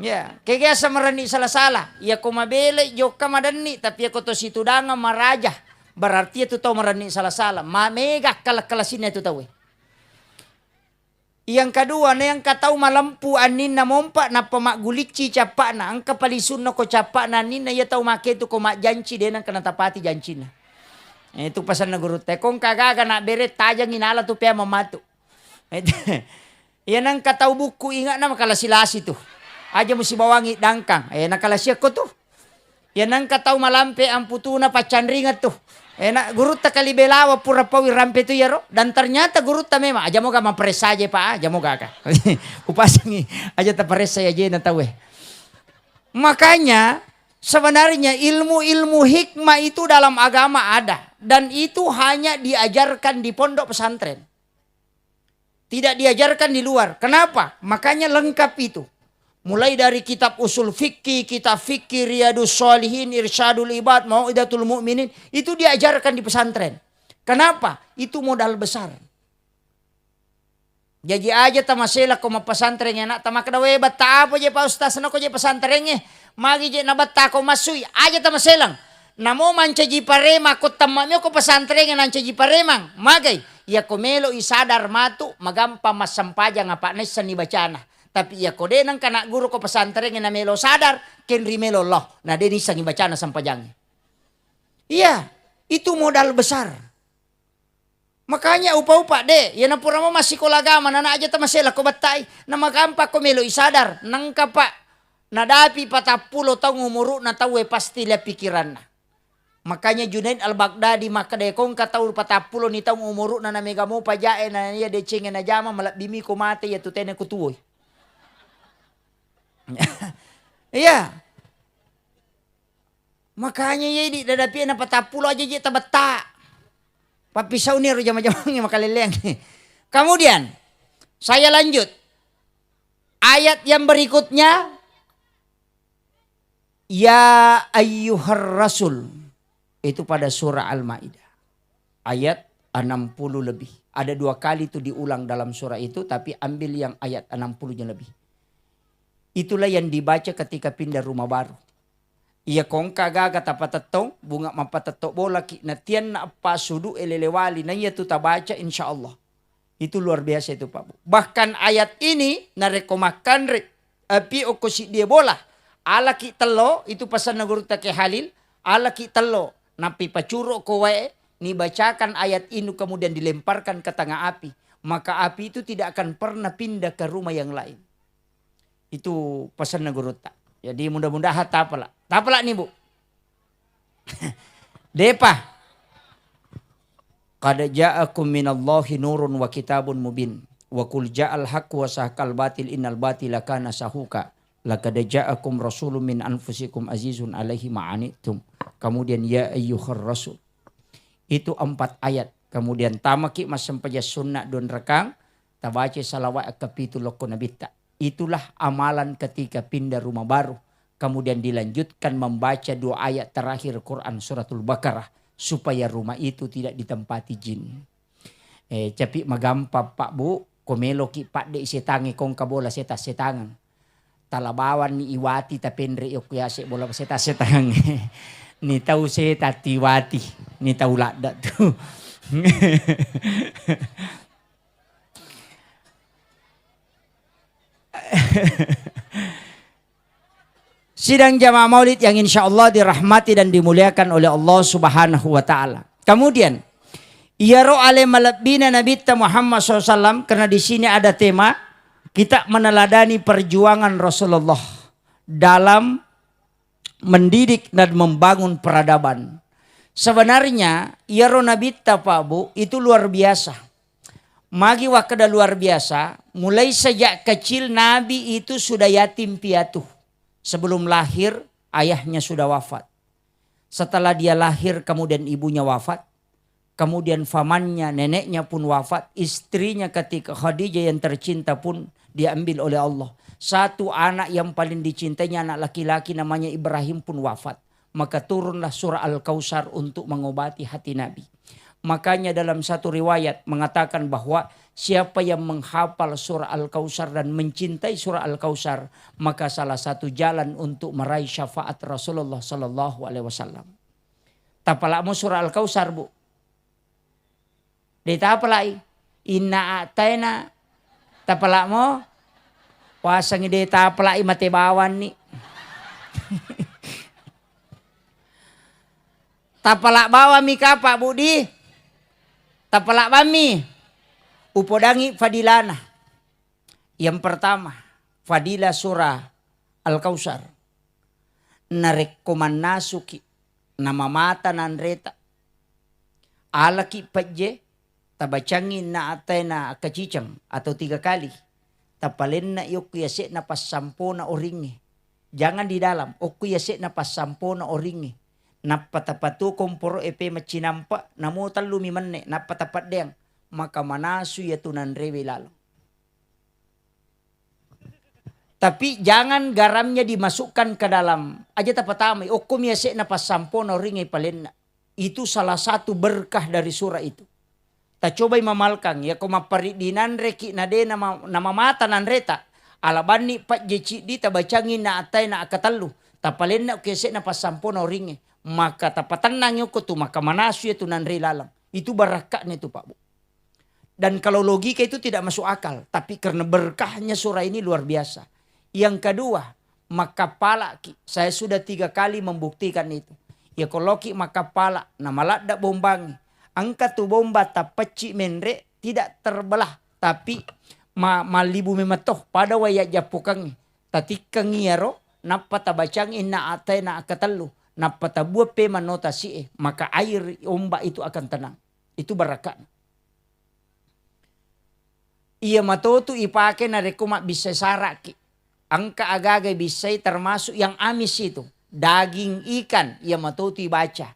Ya, kaya sa marani salah-salah. Ya ko mabele joka madani tapi ako to situ danga maraja. Berarti itu tau marani salah-salah. Mega kalakalasin itu tau. Yang kedua na yang katau malampu anin na mompa na pamagulici capa na ang kapalisun na ko capa na anin na ya tau make itu ko janci de nang kanatapati janci na. Itu pasan na guru te kong kagaga na beret tajang inala tu pia mamatu. Yan ang katau buku ingat na makalasilasi tu. Aja mesti bawangi dangkang. Nakalasya ko tu. Yan ang katau malampe ang putu na pacandringat tu. Guru ta kalibelawa pura pawi rampe tu yaro. Dan ternyata guru ta memang. Aja moga mapresa aja pa. Aja moga ka. Kupasangi. Aja ta presa aja na tawe. Makanya sebenarnya ilmu-ilmu hikmah itu dalam agama ada. Dan itu hanya diajarkan di pondok pesantren. Tidak diajarkan di luar. Kenapa? Makanya lengkap itu. Mulai dari kitab usul fikih, kitab fikih, Riyadus Shalihin, Irsyadul Ibad, Mau'idatul Mu'minin. Itu diajarkan di pesantren. Kenapa? Itu modal besar. Jadi aja tamasela ko mapasantren nga na. Tamakadawe bata apa je pa ustaz na ko je pesantren nga. Magi je na bata ko masuy. Aja tamaselang. Namo manca ji parema ko tamamyo ko pesantren nga nanca ji paremang. Magay. Ya komelo isadar matu magampa masampaja nga pa sa nibacana. Tapi ya kode nang kana guru ko pesantren na melo sadar ken rimelo loh. Nah deni sang bacana sampajangnya. Iya, itu modal besar. Makanya upa-upa de, yan ang pura mo masikolagama, na aja ta masela ko batay, na magampa ko melo isadar, nang kapa, nadapi patapulo taong umuro na tawe pasti la pikiran na. Makanya Junaid al-Baghdadi makadekong kataul patapulo ni taong umuro na namiga mo pajae na niya de chinga na jama malabimi ko mate ya tutene ko tuwoy. Iya. Makanya ya di dadapi na patapulo aja je tabata. Papisaw ni ro jama-jama makalileng. Kemudian saya lanjut. Ayat yang berikutnya, ya ayyuhar rasul. Itu pada surah Al-Maidah. Ayat 60 lebih. Ada 2 kali itu diulang dalam surah itu, tapi ambil yang ayat 60-nya lebih. Itulah yang dibaca ketika pindah rumah baru. Ia kongka gaga tapatatong, bunga mapatatok bola ki natian na apa sudu elelewali na ia tu tabaca insyaallah. Itu luar biasa itu Pak Bu. Bahkan ayat ini narekomakan api okosi dia bola. Ala ki telo itu pasan nagurta ke Halil, ala ki telo napi pacuro ko wae ni bacakan ayat ini kemudian dilemparkan ke tengah api, maka api itu tidak akan pernah pindah ke rumah yang lain. Itu pesan nagurta. Jadi mudah-mudahan tapala. Tapala nih Bu. Depa. Qad ja'akum minallahi nurun wa kitabun mubin. Wa qul ja'al haqq wa sahqal batil innal batila kana sahuka. Laqad ja'akum rasulun min anfusikum azizun alaihi ma'anittum. Kemudian ya ayyuhar rasul. Itu 4 ayat. Kemudian tamaki masampaja sunnah don rekang. Tabaca salawat kapitul loko nabita. Itulah amalan ketika pindah rumah baru. Kemudian dilanjutkan membaca 2 ayat terakhir Quran suratul Baqarah. Supaya rumah itu tidak ditempati jin. Tapi magampa Pak Bu. Komelo ki Pak de setangi kong kabola setangan. Talabawan ni iwati tapendre yokyase bola setangan. Ni tahu setatiwati. Ni tahu lada tuh. Sidang jamaah maulid yang insya Allah dirahmati dan dimuliakan oleh Allah subhanahu wa ta'ala. Kemudian, Yaro ale malabina Nabi Muhammad SAW, karena di sini ada tema, kita meneladani perjuangan Rasulullah dalam mendidik dan membangun peradaban. Sebenarnya, Yaro Nabi Pak Bu, itu luar biasa. Magi wakada luar biasa, mulai sejak kecil Nabi itu sudah yatim piatu. Sebelum lahir ayahnya sudah wafat. Setelah dia lahir kemudian ibunya wafat. Kemudian famannya, neneknya pun wafat. Istrinya ketika Khadijah yang tercinta pun diambil oleh Allah. Satu anak yang paling dicintainya anak laki-laki namanya Ibrahim pun wafat. Maka turunlah surah Al-Kautsar untuk mengobati hati Nabi. Makanya dalam satu riwayat mengatakan bahwa siapa yang menghafal surah Al-Kautsar dan mencintai surah Al-Kautsar, maka salah satu jalan untuk meraih syafaat Rasulullah sallallahu alaihi wasallam. Tapalakmu surah Al-Kautsar Bu. Dita apalai? Inna ataina. Tapalakmu? Wasang dita apalai mati bawan ni. Tapalak bawa mi kapa Budi. Tapalak bami, upodangi fadilana. Yang pertama, fadilah surah Al-Kautsar. Narekoman nasuki, nama mata nanreta. Alaki paje, tabacangin na atena kacicang atau 3 kali. Tapalin na yukuyase na pasampo na oringi. Jangan di dalam, okuyase na pasampo na oringi. Napatapatu komporo epe machinampa namutal lumimanne napatapat deng maka manasu ya tunan rewe lalu. Tapi jangan garamnya dimasukkan ke dalam aja tapatamay okum yase na pasampo na ringi palenna. Itu salah satu berkah dari surah itu. Ta coba mamalkang ya kumaparidinan reki na de nama mata nanreta alabani pat jeci di tabacangin na atay na akatallu tapalenna kese na pasampo na ringi. Maka tapatan nangyo ko tu maka manasu itu nanri lalang. Itu barakahnya itu Pak Bu. Dan kalau logika itu tidak masuk akal. Tapi karena berkahnya surah ini luar biasa. Yang kedua, maka pala ki. Saya sudah 3 kali membuktikan itu. Ya kalau ki maka pala. Nama lada bombangi. Angka tu bomba ta peci menre tidak terbelah. Tapi malibu memetoh pada waya japukang. Tatikang iyaro napa tabacang ina atay na akatalu. Napa tabuah pe manota si maka air ombak itu akan tenang. Itu barakan. Iya matotu ipake na rekuma bisa saraki. Angka agaga bisa termasuk yang amis itu. Daging ikan ia matotu ibaca.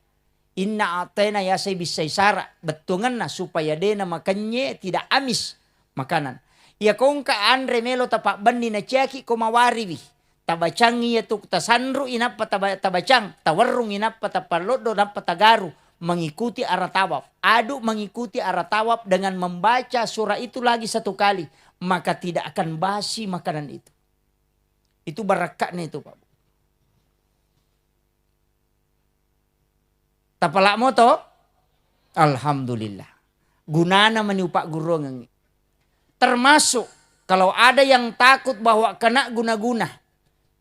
Inna atena ya saya bisa sara. Betungan na supaya dena makannya tidak amis makanan. Ya kong ka andre melo tapak bandi na ciyaki ko mawariwi. Tabacang iya tu tasanru inapa tabacang. Tawarung inapa tapalodo napa tagaru. Mengikuti arah tawaf. Adu mengikuti arah tawaf dengan membaca surah itu lagi satu kali. Maka tidak akan basi makanan itu. Itu barakatnya itu Pak. Tapalak mo to? Alhamdulillah. Gunana maniupak gurungan. Termasuk kalau ada yang takut bahwa kena guna-guna.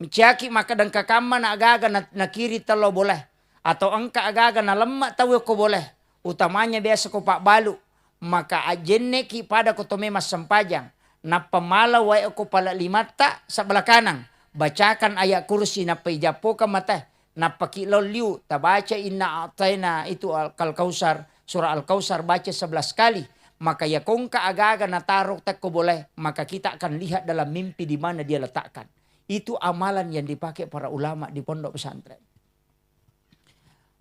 Miciaki maka dan kakama na agaga na kiri talo boleh. Atau angka agaga na lemak tahu ko boleh. Utamanya biasa ko pak balu. Maka ajenne ki pada ko tome mas sempajang. Na pamala wa ko pala limata sa belakang. Bacakan ayat kursi na paijapo ka mata. Na pakilol liu. Tabaca inna atayna itu Al-Kausar. Surah Al-Kausar baca 11 kali. Maka ya kong ka agaga na taruh tak ko boleh. Maka kita akan lihat dalam mimpi di mana dia letakkan. Itu amalan yang dipakai para ulama di pondok pesantren.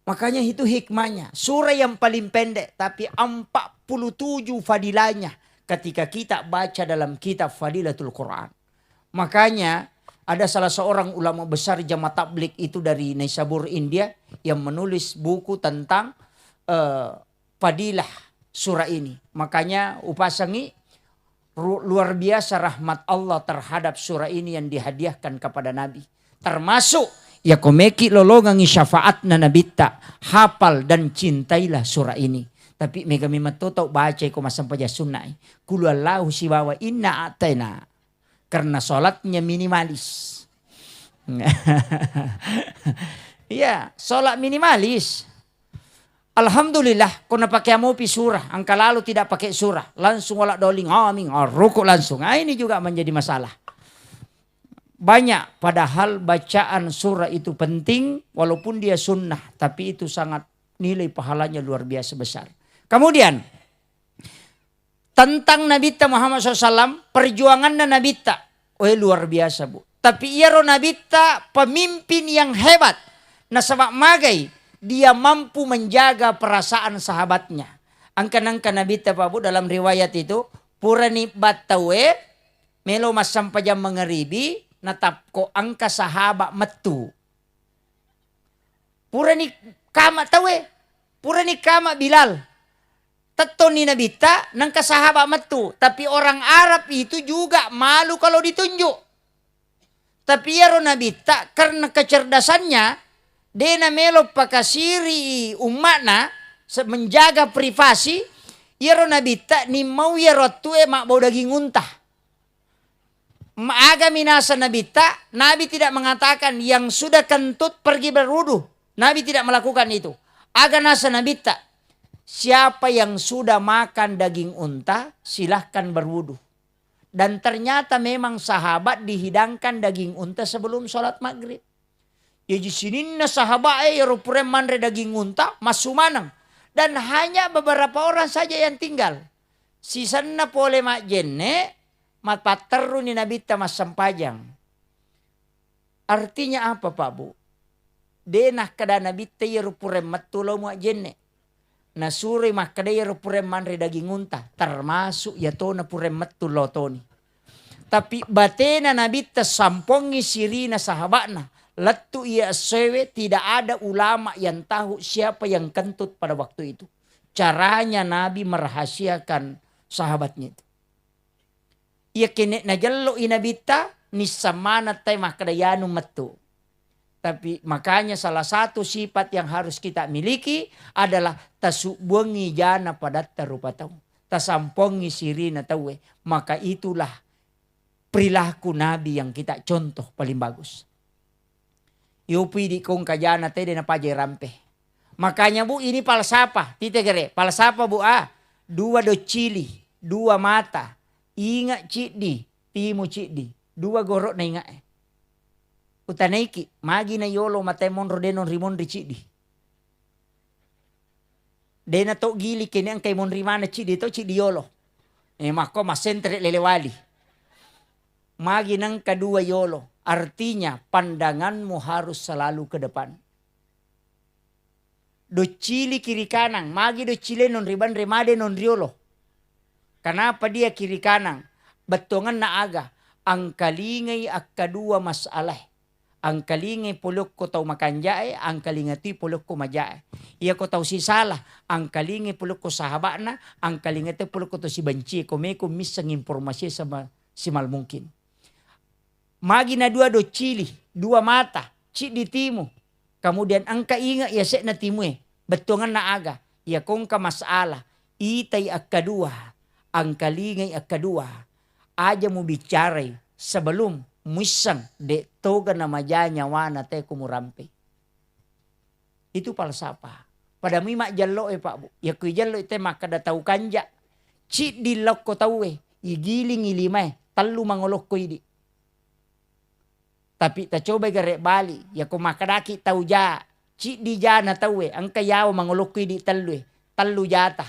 Makanya itu hikmahnya. Surah yang paling pendek tapi 47 fadilahnya ketika kita baca dalam kitab Fadilatul Quran. Makanya ada salah seorang ulama besar jamaah tabligh itu dari Naisabur India yang menulis buku tentang fadilah surah ini. Makanya upasangi luar biasa rahmat Allah terhadap surah ini yang dihadiahkan kepada Nabi. Termasuk ya komeki lolongan syafaat na nabita. Hafal dan cintailah surah ini. Tapi mega mimatoto baca ko masampaja sunnah. Kulallahu siwawa inna atena. Karena sholatnya minimalis. Ya, sholat minimalis. Alhamdulillah, kau nak pakai amopi surah. Angka lalu tidak pakai surah. Langsung walak doling, amin, rukuk langsung. Ini juga menjadi masalah. Banyak padahal bacaan surah itu penting walaupun dia sunnah. Tapi itu sangat nilai pahalanya luar biasa besar. Kemudian tentang Nabi Muhammad SAW perjuangan Nabi luar biasa Bu. Tapi ia Nabi pemimpin yang hebat. Nah sebab magai dia mampu menjaga perasaan sahabatnya. Angka-angka Nabi Pak Bu dalam riwayat itu purani batawe melo masam pajam mengeribi natap ko angka sahabat metu. Purani kama tawe. Purani kama Bilal. Teton ni nabita nang kasahabat metu. Tapi orang Arab itu juga malu kalau ditunjuk. Tapi ya nabita karena kecerdasannya. Dena melo pakasiri umatna. Menjaga privasi. Ya nabita ni mau ya rotue mak bau daging untah. Maaga minasa nabita, Nabi tidak mengatakan yang sudah kentut pergi berwudu. Nabi tidak melakukan itu. Aga nasa nabita, siapa yang sudah makan daging unta, silahkan berwudu. Dan ternyata memang sahabat dihidangkan daging unta sebelum sholat maghrib. Ya di sini na sahabat rupure manre daging unta masumanang. Dan hanya beberapa orang saja yang tinggal. Sisana pole mak jenne. Matpateru ni nabita mas sampajang. Artinya apa Pak Bu? Denah kada nabita yerupure matulo mu jenne. Nasuri mak kada yerupure manre daging unta. Termasuk ya to na pure matulo toni. Tapi batena nabita sampongi sirina sahabatna. Letu ia sewe tidak ada ulama yang tahu siapa yang kentut pada waktu itu. Caranya Nabi merahasiakan sahabatnya itu. Ia kene na jallo inabita ni samana tay makadayanu metu. Tapi makanya salah satu sifat yang harus kita miliki adalah tasubungi jana pada tarupa tahu. Tasampongi sirina tahu. Maka itulah perilaku Nabi yang kita contoh paling bagus. Yupi di kong kajana tede na pajay rampe. Makanya Bu ini falsafah. Tita gere, falsafah Bu dua docili, dua mata. Ingat cidi, timu cidi. Dua gorok na ingat. Utanaiki, magi na yolo matay monro denon rimon cidi. Dena to gili kini ang kay monri mana cidi to cidi yolo. Mako masentre lelewali. Magi ng kedua yolo. Artinya pandanganmu harus selalu ke depan. Docili kiri kanan. Magi docili non riban remade non riolo. Kenapa dia kiri kanan? Betongan na aga. Ang kalingay ak kadua masalah. Ang kalingay pulok ko tau makanjae. Ang kalingati pulok ko majae. Iya ko tau si salah. Ang kalingay pulok ko sahabat na. Ang kalingati pulok ko to si banci. Kome ko misang informasi sama si mal mungkin. Magi na dua docili, dua mata, cik di timu. Kemudian angka ingat ya sek na timu betongan na aga. Ya kong ka masalah, itay ak kedua, ang kalingay ak kedua. Aja mo bicara sebelum misang de toga na majanya wana te kumurampe. Itu falsafah. Pada mimak jallo Pak Bu. Ya kui jallo ite maka da tau kanja. Cik di lok ko tau igiling ilimay, talu mangolok ko idi. Tapi ta coba gare bali ya ko makadaki tau ja ci di jana tau ang kayaw mangulok di talu jata.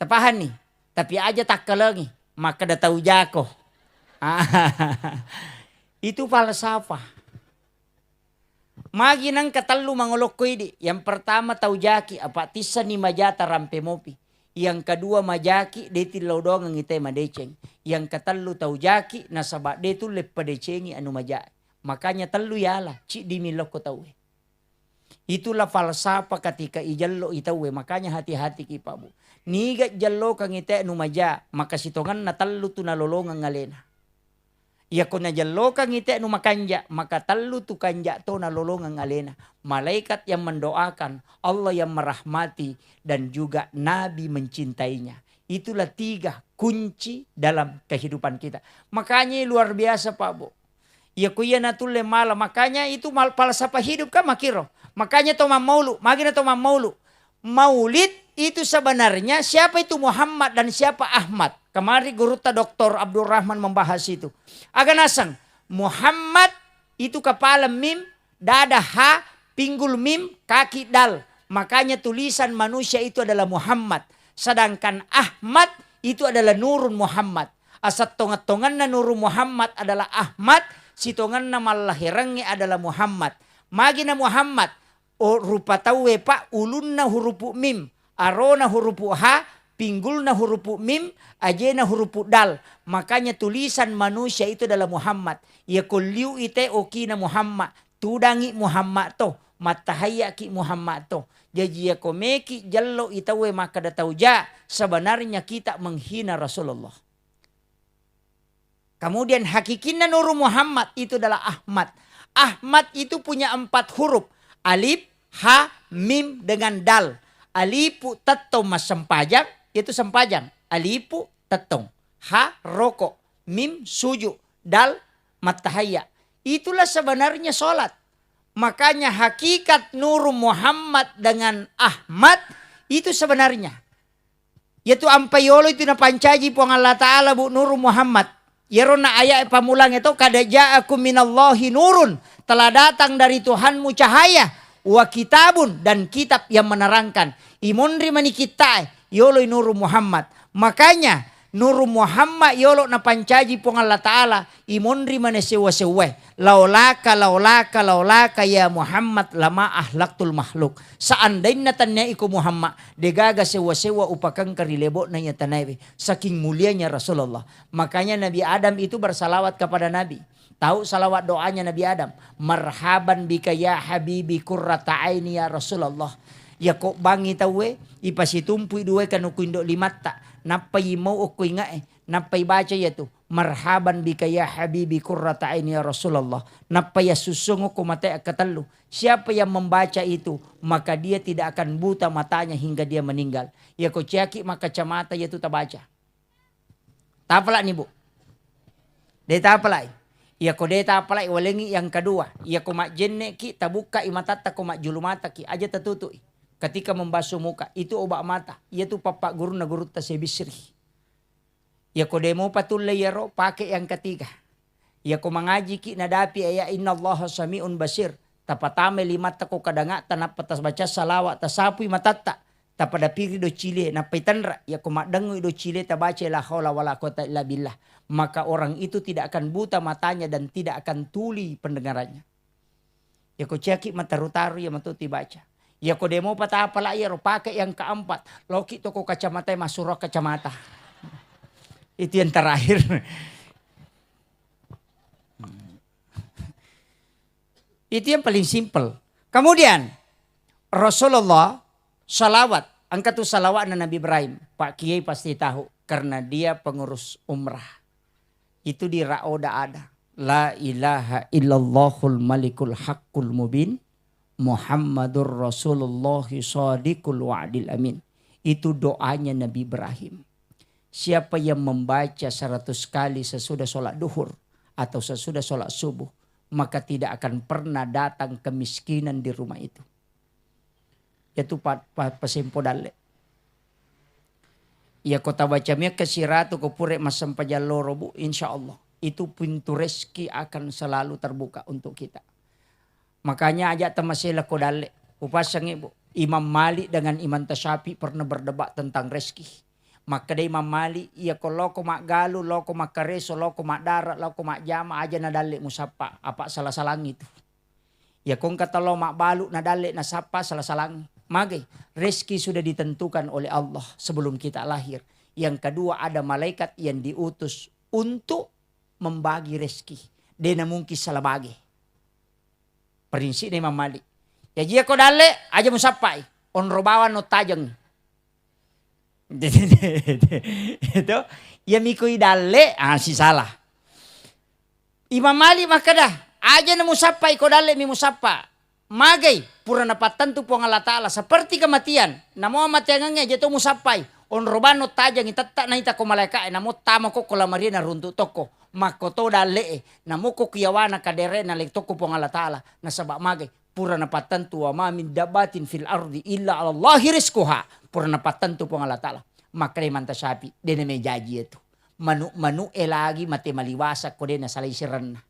Tapahan nih tapi aja tak kelengi maka da tau jako. Itu falsafah. Magi nang katalu mangulok di yang pertama tau jaki apa tisa ni majata rampe mopi. Yang kedua majaki deti lodong ang ite madeceng. Yang katalu tau jaki nasaba detu lepa decengi anu majai. Makanya telu yala cik dimilok ko tau. Itulah falsafah ketika ijallo itawe. Makanya hati-hati ki Pak Bu. Niga jallo kang ite anu maja maka sitongan na telu tu nalolong ang ngalena. Ya ko na jallo kang ite anu makanja maka telu tu kanja to nalolong ang ngalena. Malaikat yang mendoakan, Allah yang merahmati, dan juga Nabi mencintainya. Itulah 3 kunci dalam kehidupan kita. Makanya luar biasa Pak Bu. Ya kuya natule mala. Makanya itu falsafah hidup kan makiro. Makanya Tomam Maulu. Magina Tomam Maulu. Maulid itu sebenarnya siapa itu Muhammad dan siapa Ahmad. Kemari Guruta Dr. Abdul Rahman membahas itu. Agak nasang. Muhammad itu kepala mim, dada ha, pinggul mim, kaki dal. Makanya tulisan manusia itu adalah Muhammad. Sedangkan Ahmad itu adalah Nurun Muhammad. Asat tongat-tongan na Nurun Muhammad adalah Ahmad. Si tongan na malahirangi adalah Muhammad. Magi na Muhammad. O rupa tawe Pak ulun na hurupu mim. Aro na hurupu ha. Pinggul na hurupu mim. Aje na hurupu dal. Makanya tulisan manusia itu adalah Muhammad. Ya kuliu ite oki na Muhammad. Tudangi Muhammad to. Matahaya ki Muhammad to. Jadi ya komeki jallo itawe maka datau ja. Sebenarnya kita menghina Rasulullah. Kemudian hakikinna Nurul Muhammad itu adalah Ahmad. Ahmad itu punya 4 huruf. Alif, ha, mim dengan dal. Alipu tetong mas sempajang. Itu sempajang. Alipu tetong. Ha, rokok. Mim, suju. Dal, matahaya. Itulah sebenarnya sholat. Makanya hakikat Nurul Muhammad dengan Ahmad itu sebenarnya. Yaitu ampayolo itu na pancaji puang Allah Ta'ala bu Nurul Muhammad. Yerona ayat pamulang itu kada ja'akum minallahi nurun. Telah datang dari Tuhanmu cahaya. Wa kitabun dan kitab yang menerangkan. Imunri mani kita yolo Nurul Muhammad. Makanya Nurul Muhammad yolo na pancaji puang Allah Ta'ala. Imunri mani sewa-sewa. Laulaka ya Muhammad lama ahlaktul makhluk. Seandainya tanya iku Muhammad degaga sewa-sewa upakang karilebo na ya tanai. Saking mulianya Rasulullah. Makanya Nabi Adam itu bersalawat kepada Nabi. Tahu salawat doanya Nabi Adam. Marhaban bika ya habibi qurrata aini ya Rasulullah. Ya kok bangi tawe ipasitumpu duwe kanukuindo limata. Napai mau aku ingat napai baca ya tu. Marhaban bika ya habibi qurrata aini ya Rasulullah. Napai ya susungu ko mata katalu. Siapa yang membaca itu maka dia tidak akan buta matanya hingga dia meninggal. Ya kok ciaki maka kacamata ya tu tak baca. Tapala ni bu. Dia tapala. Ia kodeta apalai walengi yang kedua. Ia komak jenne ki tabuka imatata komak julumata ki aja tertutup. Ketika membasuh muka itu obat mata. Ia tu papak guru na guru tasebisri. Ia kodemo patul layaro pakai yang ketiga. Ia ko mengaji ki nadapi ya innallaha samiun basir. Tapatame limat ko kadanga tanap patas baca salawat tasapui matatta. Tapada piri do cile na paitanra ya ko madangu do cile tabaca la haula wala quwata illa billah. Maka orang itu tidak akan buta matanya dan tidak akan tuli pendengarannya. Ya ko ceki mataru-taru ya matuti baca. Ya ko demo pata apala ya pakai yang keempat. Loki toko kacamata masuro kacamata. Itu yang terakhir. Itu yang paling simpel. Kemudian Rasulullah salawat. Angkat tuh salawat na Nabi Ibrahim. Pak Kiai pasti tahu. Karena dia pengurus umrah. Itu di Ra'oda ada. La ilaha illallahul malikul haqqul mubin. Muhammadur Rasulullah sadiqul wa'dil amin. Itu doanya Nabi Ibrahim. Siapa yang membaca 100 kali sesudah sholat duhur. Atau sesudah sholat subuh. Maka tidak akan pernah datang kemiskinan di rumah itu. Itu pasempo dalle. Ya kota bacamnya kesiratu kupure masam pajaloro bu insya Allah. Itu pintu rezeki akan selalu terbuka untuk kita. Makanya ajak temasila kodale. Upasang ibu. Imam Malik dengan Imam Tasyafi pernah berdebat tentang rezeki. Maka dari Imam Malik, iya kalau ko mak galu, lo ko mak kareso, lo ko mak darat, lo ko mak jama aja na dalik musapa. Apa salah-salang itu. Ya kong kata lo mak balu na dalik na sapa salah-salang. Magay, rezeki sudah ditentukan oleh Allah sebelum kita lahir. Yang kedua ada malaikat yang diutus untuk membagi rezeki. Dia na mungkin salah bagi. Prinsip Imam Malik. Ya jia ko dalik aja musapai. Onrobawan no tajang. Itu ya mikui dalle si salah. Imam Malik maka dah aja na musapa iko dalle mi musapa. Magay pura napatan tu puang Allah Ta'ala seperti kematian. Namo matiangnya aja tu musapai. On robano tajang itatta na ita ko malaka namo tama ko kolamari na runtu toko. Makoto dalle namo ko kiyawana kadere na lekto ko puang Allah Ta'ala na sabak magay. Pura napatan tu wa min dabatin fil ardi illa Allahi rizquha. Pura napatan tu puang Allah Ta'ala. Maka Imam Tasyafi dia na may jaji itu. Manu lagi mati maliwasak ko din na salay siran na.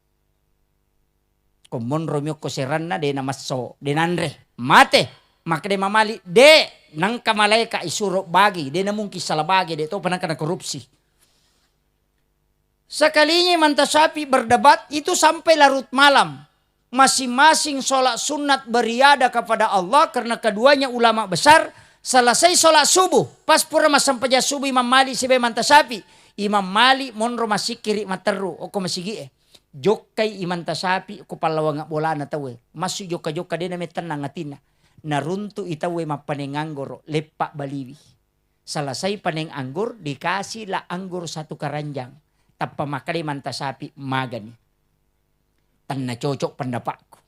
Kung monromyo ko siran na din na maso. Dinandre mate. Maka dia mamali de nang kamalay ka isuro bagi. Dia na mungkin salah bagi. Dia ito panang ka na korupsi. Sekalinya Imam Tasyafi berdebat itu sampai larut malam. Masing-masing sholat sunat beriada kepada Allah karena keduanya ulama besar. Selesai sholat subuh, pas pura masam paja subuh Imam Malik si Imam Tasyafi. Imam Malik monro masih kiri materu, o ko masigi Jokai Imam Tasyafi ko palawa nga bola na tawe. Masu joka dia na tenang atina. Naruntu itawe mapaneng anggor lepak baliwi. Selesai paneng anggur dikasih lah anggur satu keranjang. Tappa makari Imam Tasyafi magani. Tanna cocok pendapatku.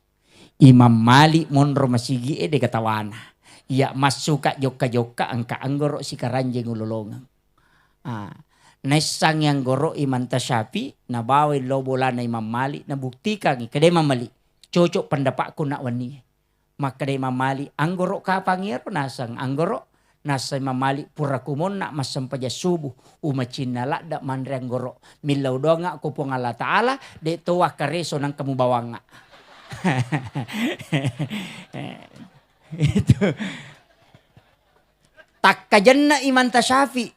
Imam Malik monro masigi de katawana. Ya masuka joka angka anggoro si karanjeng ulolongang. Nesang yang goro Imam Tasyafi na bawa lo bola na Imam Malik na buktikan kada Imam Malik cocok pendapatku nak wani. Maka Imam Malik anggoro ka pangiro nasang anggoro nasa Imam Malik pura kumon nak masam paja subuh umacin nala dak mandre anggoro milau donga ko pong Allah Taala de towa kareso nang kamu bawanga. Itu tak kajanna Imam Tasyafi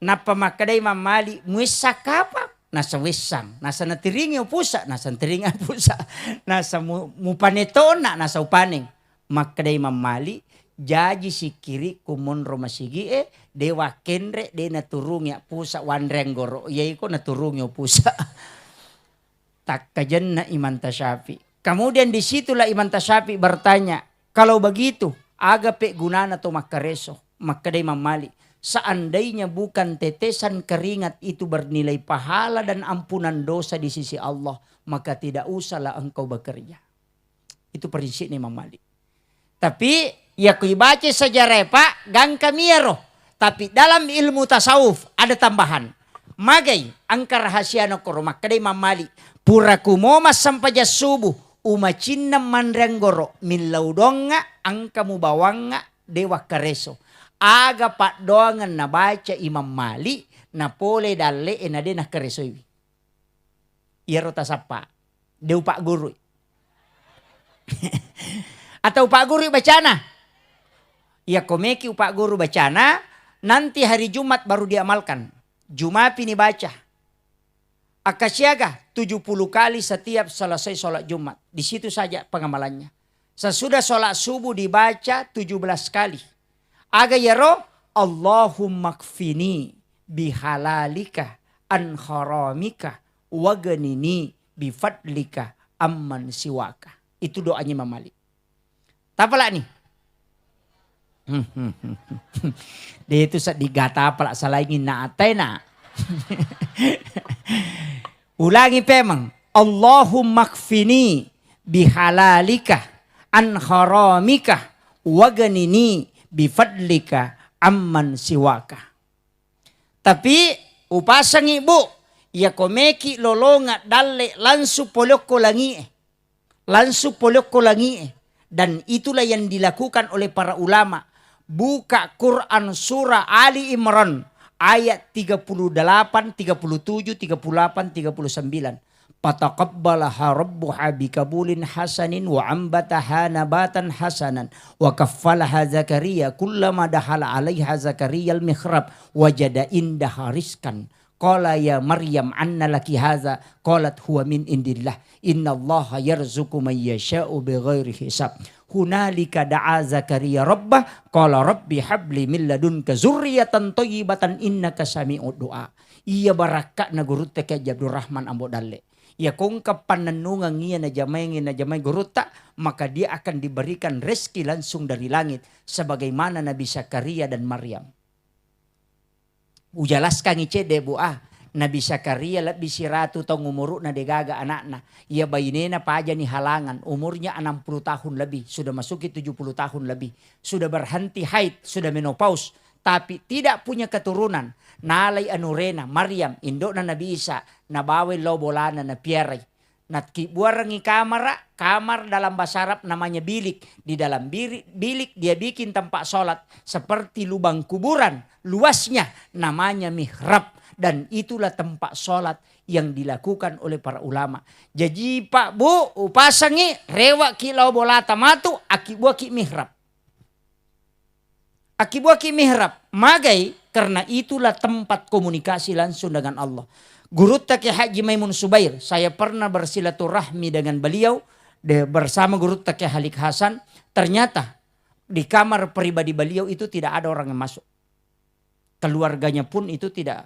napa makada Imam Malik muisa kapa nasa wisang nasa natiringi upusa nasa natiringi upusa nasa mupanetona nasa upaning makada Imam Malik jaji sikiri kumon romasigi dewa kendre de naturungi pusa wanrenggoro yai ko naturungi pusa tak kajanna Imam Tasyafi. Kemudian disitulah Imam Tasyafi bertanya, kalau begitu, agape gunana to makareso. Maka Imam Malik, seandainya bukan tetesan keringat itu bernilai pahala dan ampunan dosa di sisi Allah, maka tidak usahlah engkau bekerja. Itu prinsipnya Imam Malik. Tapi, ya kui baca sejarah Pak, gang kamiero. Tapi dalam ilmu tasawuf ada tambahan. Magay, ang karahasya no koro makaday mamali. Pura kumomas sampaja subuh. Umacin na manranggoro. Minlaudong nga ang kamubawang nga dewa kareso. Aga pa doangan na baca imam mali. Na pole dali na din na kareso. Iyaro tasapa. Dew pak guru. Atau pak guru bacana. Ia komeki pak guru bacana. Nanti hari Jumat baru diamalkan. Jumapi ni baca. Akasyaga 70 kali setiap selesai sholat Jumat. Di situ saja pengamalannya. Sesudah sholat subuh dibaca 17 kali. Aga yaro Allahumma kfini bihalalika an haramika waganini bifadlika amman siwaka. Itu doanya Imam Malik. Tapala nih. Dia itu digata pala salaingin na atay na. Ulangi pemang. Allahumma kfini bihalalika an haramika waganini bifadlika amman siwaka. Tapi upasang ibu ya komeki lolonga dalle lansu poloko langi. Lansu poloko langi. Dan itulah yang dilakukan oleh para ulama. Buka Quran surah Ali Imran ayat 38, 37, 38, 39. Pataqabbalaha rabbuha bikabulin hasanin wa ambataha nabatan hasanan wa kaffalaha Zakaria kullama dahala alaiha Zakaria al-mihrab wajada indaha rizkan. Qala ya Maryam anna laki hadza qalat huwa min indillah innallaha yarzuqu man yasha'u bighairi hisab. Hunalika da'a Zakaria rabbah qala rabbi habli min ladunka zurriyatan thayyibatan innaka sami'ud du'a. Iya baraka na guruta kay Abdurrahman ambo dalle. Ya kung kapananungan niya na jamay guruta, maka dia akan diberikan rezeki langsung dari langit sebagaimana Nabi Zakaria dan Maryam. Ujalaskan icede bu Nabi Zakaria lebih siratu tong umuru na degaga anakna. Ia bayinena pa aja ni halangan. Umurnya 60 tahun lebih. Sudah masuki 70 tahun lebih. Sudah berhenti haid. Sudah menopause. Tapi tidak punya keturunan. Nalay anurena. Maryam. Indok na Nabi Isa. Nabawe lo bolana na piaray. Natkibuarangi kamar dalam bahasa Arab namanya bilik. Di dalam bilik dia bikin tempat sholat. Seperti lubang kuburan. Luasnya namanya mihrab. Dan itulah tempat sholat yang dilakukan oleh para ulama. Jadi Pak Bu, upasangi rewa kilau bolata matu akibuah ki mihrab. Akibuah ki mihrab. Magai karena itulah tempat komunikasi langsung dengan Allah. Guru Taki Haji Maimun Subair. Saya pernah bersilaturahmi dengan beliau. Bersama Guru Taki Halik Hasan. Ternyata di kamar pribadi beliau itu tidak ada orang yang masuk. Keluarganya pun itu tidak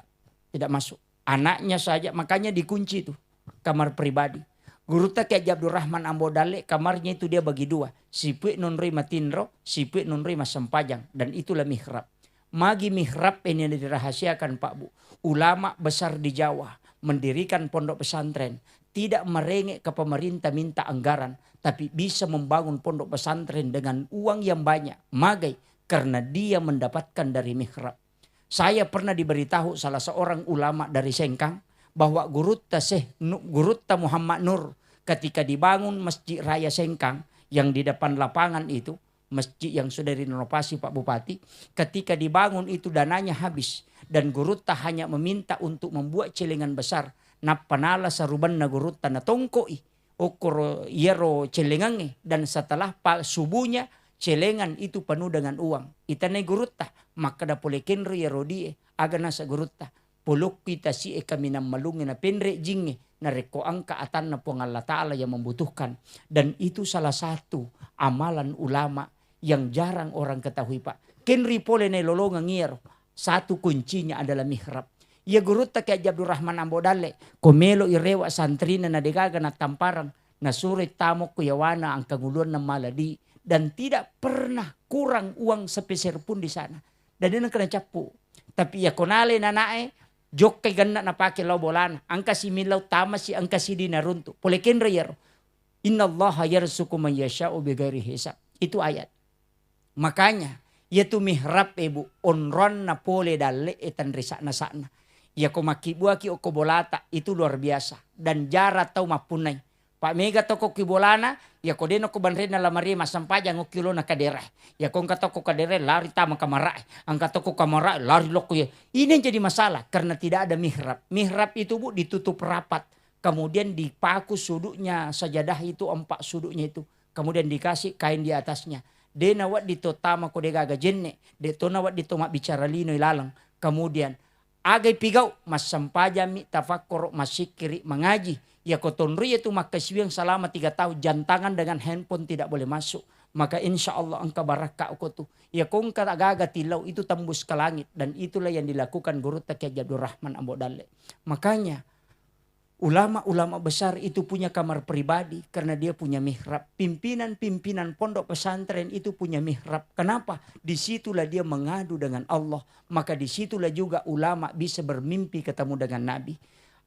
masuk. Anaknya saja, makanya dikunci itu kamar pribadi. Guru tak kayak Abdurrahman Ambodale, kamarnya itu dia bagi dua. Sipik nunri matinro, sipik nunri masempajang. Dan itulah mihrab. Magi mihrab ini yang dirahasiakan Pak Bu. Ulama besar di Jawa mendirikan pondok pesantren. Tidak merengek ke pemerintah minta anggaran. Tapi bisa membangun pondok pesantren dengan uang yang banyak. Magai karena dia mendapatkan dari mihrab. Saya pernah diberitahu salah seorang ulama dari Sengkang bahwa Gurutta Muhammad Nur ketika dibangun Masjid Raya Sengkang yang di depan lapangan itu, masjid yang sudah direnovasi Pak Bupati, ketika dibangun itu dananya habis dan Gurutta hanya meminta untuk membuat celengan besar. Napanala saruban na Gurutta na tongkoi okoro yero celengange dan setelah subuhnya celengan itu penuh dengan uang. Itane Gurutta maka da polekenro ya rodie aga nasa Gurutta polok kita si kami na malungin na penre jinge na reko angka atan na po Allah Ta'ala yang membutuhkan. Dan itu salah satu amalan ulama yang jarang orang ketahui Pak. Kenri pole ne lolongan ngiro. Satu kuncinya adalah mihrab. Ya Gurutta kaya Abdurrahman Ambodale komelo irewa santrina na degaga na tamparang na surit tamok kuyawana ang kanguluan ng maladi. Dan tidak pernah kurang uang sepeser pun di sana. Dan dia kena capu. Tapi ya konale nanae, jok kay ganda na pake law bolana. Angka si milaw tama si angka si dinarunto. Polekin rayero. Inna Allah yarzuqu man yasha'u bighairi hisab. Itu ayat. Makanya, yaitu mihrab ibu onron na pole dalle etan risa na sana. Ya ko makibua ki o kobolata itu luar biasa. Dan jarat tau mapunay. Pak mega toko kibolana ya ko deno ko banrena la maria masampaja ngokilo na kadere. Ya ko katoko kadere lari tama kamarai. Ang katoko kamarai lari loko ya. Ini yang jadi masalah karena tidak ada mihrab. Mihrab itu Bu ditutup rapat. Kemudian dipaku suduknya sajadah itu 4 suduknya itu. Kemudian dikasih kain di atasnya. Dena wat ditotama ko degaga jenne. Detona wat ditomak bicara lino ilalang. Kemudian agay pigaw, mas sampaja mi tafakkor masikiri mengaji. Ya kotonri itu maka siwang selama 3 tahun jantangan dengan handphone tidak boleh masuk. Maka insya Allah engkau barakah aku tuh. Ya kong kata tilau itu tembus ke langit. Dan itulah yang dilakukan Guru Taqi Abdur Rahman Ambo Dalle. Makanya ulama-ulama besar itu punya kamar pribadi karena dia punya mihrab. Pimpinan-pimpinan pondok pesantren itu punya mihrab. Kenapa? Disitulah dia mengadu dengan Allah. Maka disitulah juga ulama bisa bermimpi ketemu dengan Nabi.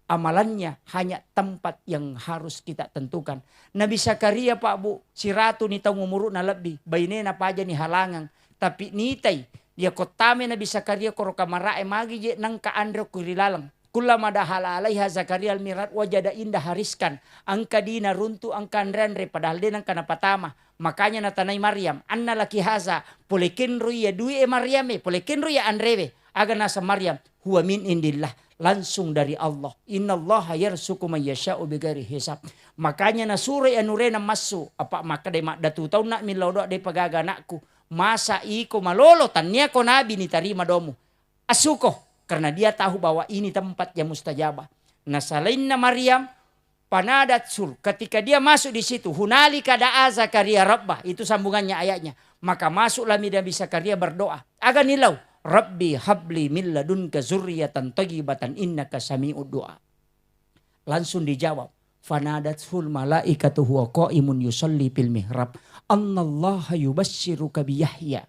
Amalannya hanya tempat yang harus kita tentukan. Nabi Zakaria Pak Bu, si ratu ni tahu ngumuruk na lebih. Bainena pa aja ni halangan. Tapi nitay, dia kotame Nabi Zakaria koro kamarae magi je nang kaandro kurilalang. Kullama dahala alaiha Zakaria al-mirat wajada indah hariskan. Angka dina runtu angka andrenre padahal denang kana patama. Makanya natanay Maryam. Anna laki haza. Polekin ruya dui Maryame. Polekin ruya andrewe. Aga nasa Maryam. Huwa min indillah. Langsung dari Allah. Inna Allah yarsuku man yasha'u bighairi hisab. Makanya nasure anurena masu. Apa maka day datu taw na milodo day pagaga anakku. Masa iko malolo tanya ko nabi ni tarima domu. Asuko. Karena dia tahu bahwa ini tempat yang mustajabah. Nah selain Maryam panadat sul. Ketika dia masuk di situ. Hunalika da'a Zakaria Rabbah. Itu sambungannya ayatnya. Maka masuklah Nabi Zakaria berdoa. Aga nilau. Rabbi habli min ladunka zurriyatan thayyibatan innaka sami'ud du'a. Langsung dijawab. Fanadatul malaikatu huwa qaimun yusalli fil mihrab. Annallaha yubassiruka bi Yahya.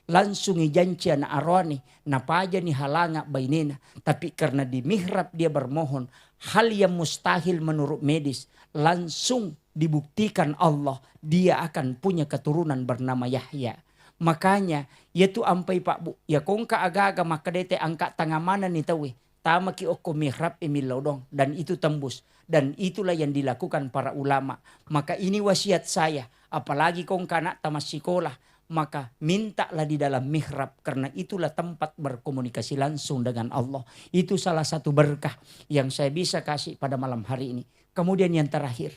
Langsung ijanci anak arwani. Napaja ni halanga bainena. Tapi karena di mihrab dia bermohon. Hal yang mustahil menurut medis. Langsung dibuktikan Allah. Dia akan punya keturunan bernama Yahya. Makanya. Yaitu ampai Pak Bu. Ya kongka aga-aga maka dete angka tangamana ni tawi. Tama ki oko mihrab emilodong. Dan itu tembus. Dan itulah yang dilakukan para ulama. Maka ini wasiat saya. Apalagi kongka anak tamas sekolah. Maka mintalah di dalam mihrab karena itulah tempat berkomunikasi langsung dengan Allah. Itu salah satu berkah yang saya bisa kasih pada malam hari ini. Kemudian yang terakhir.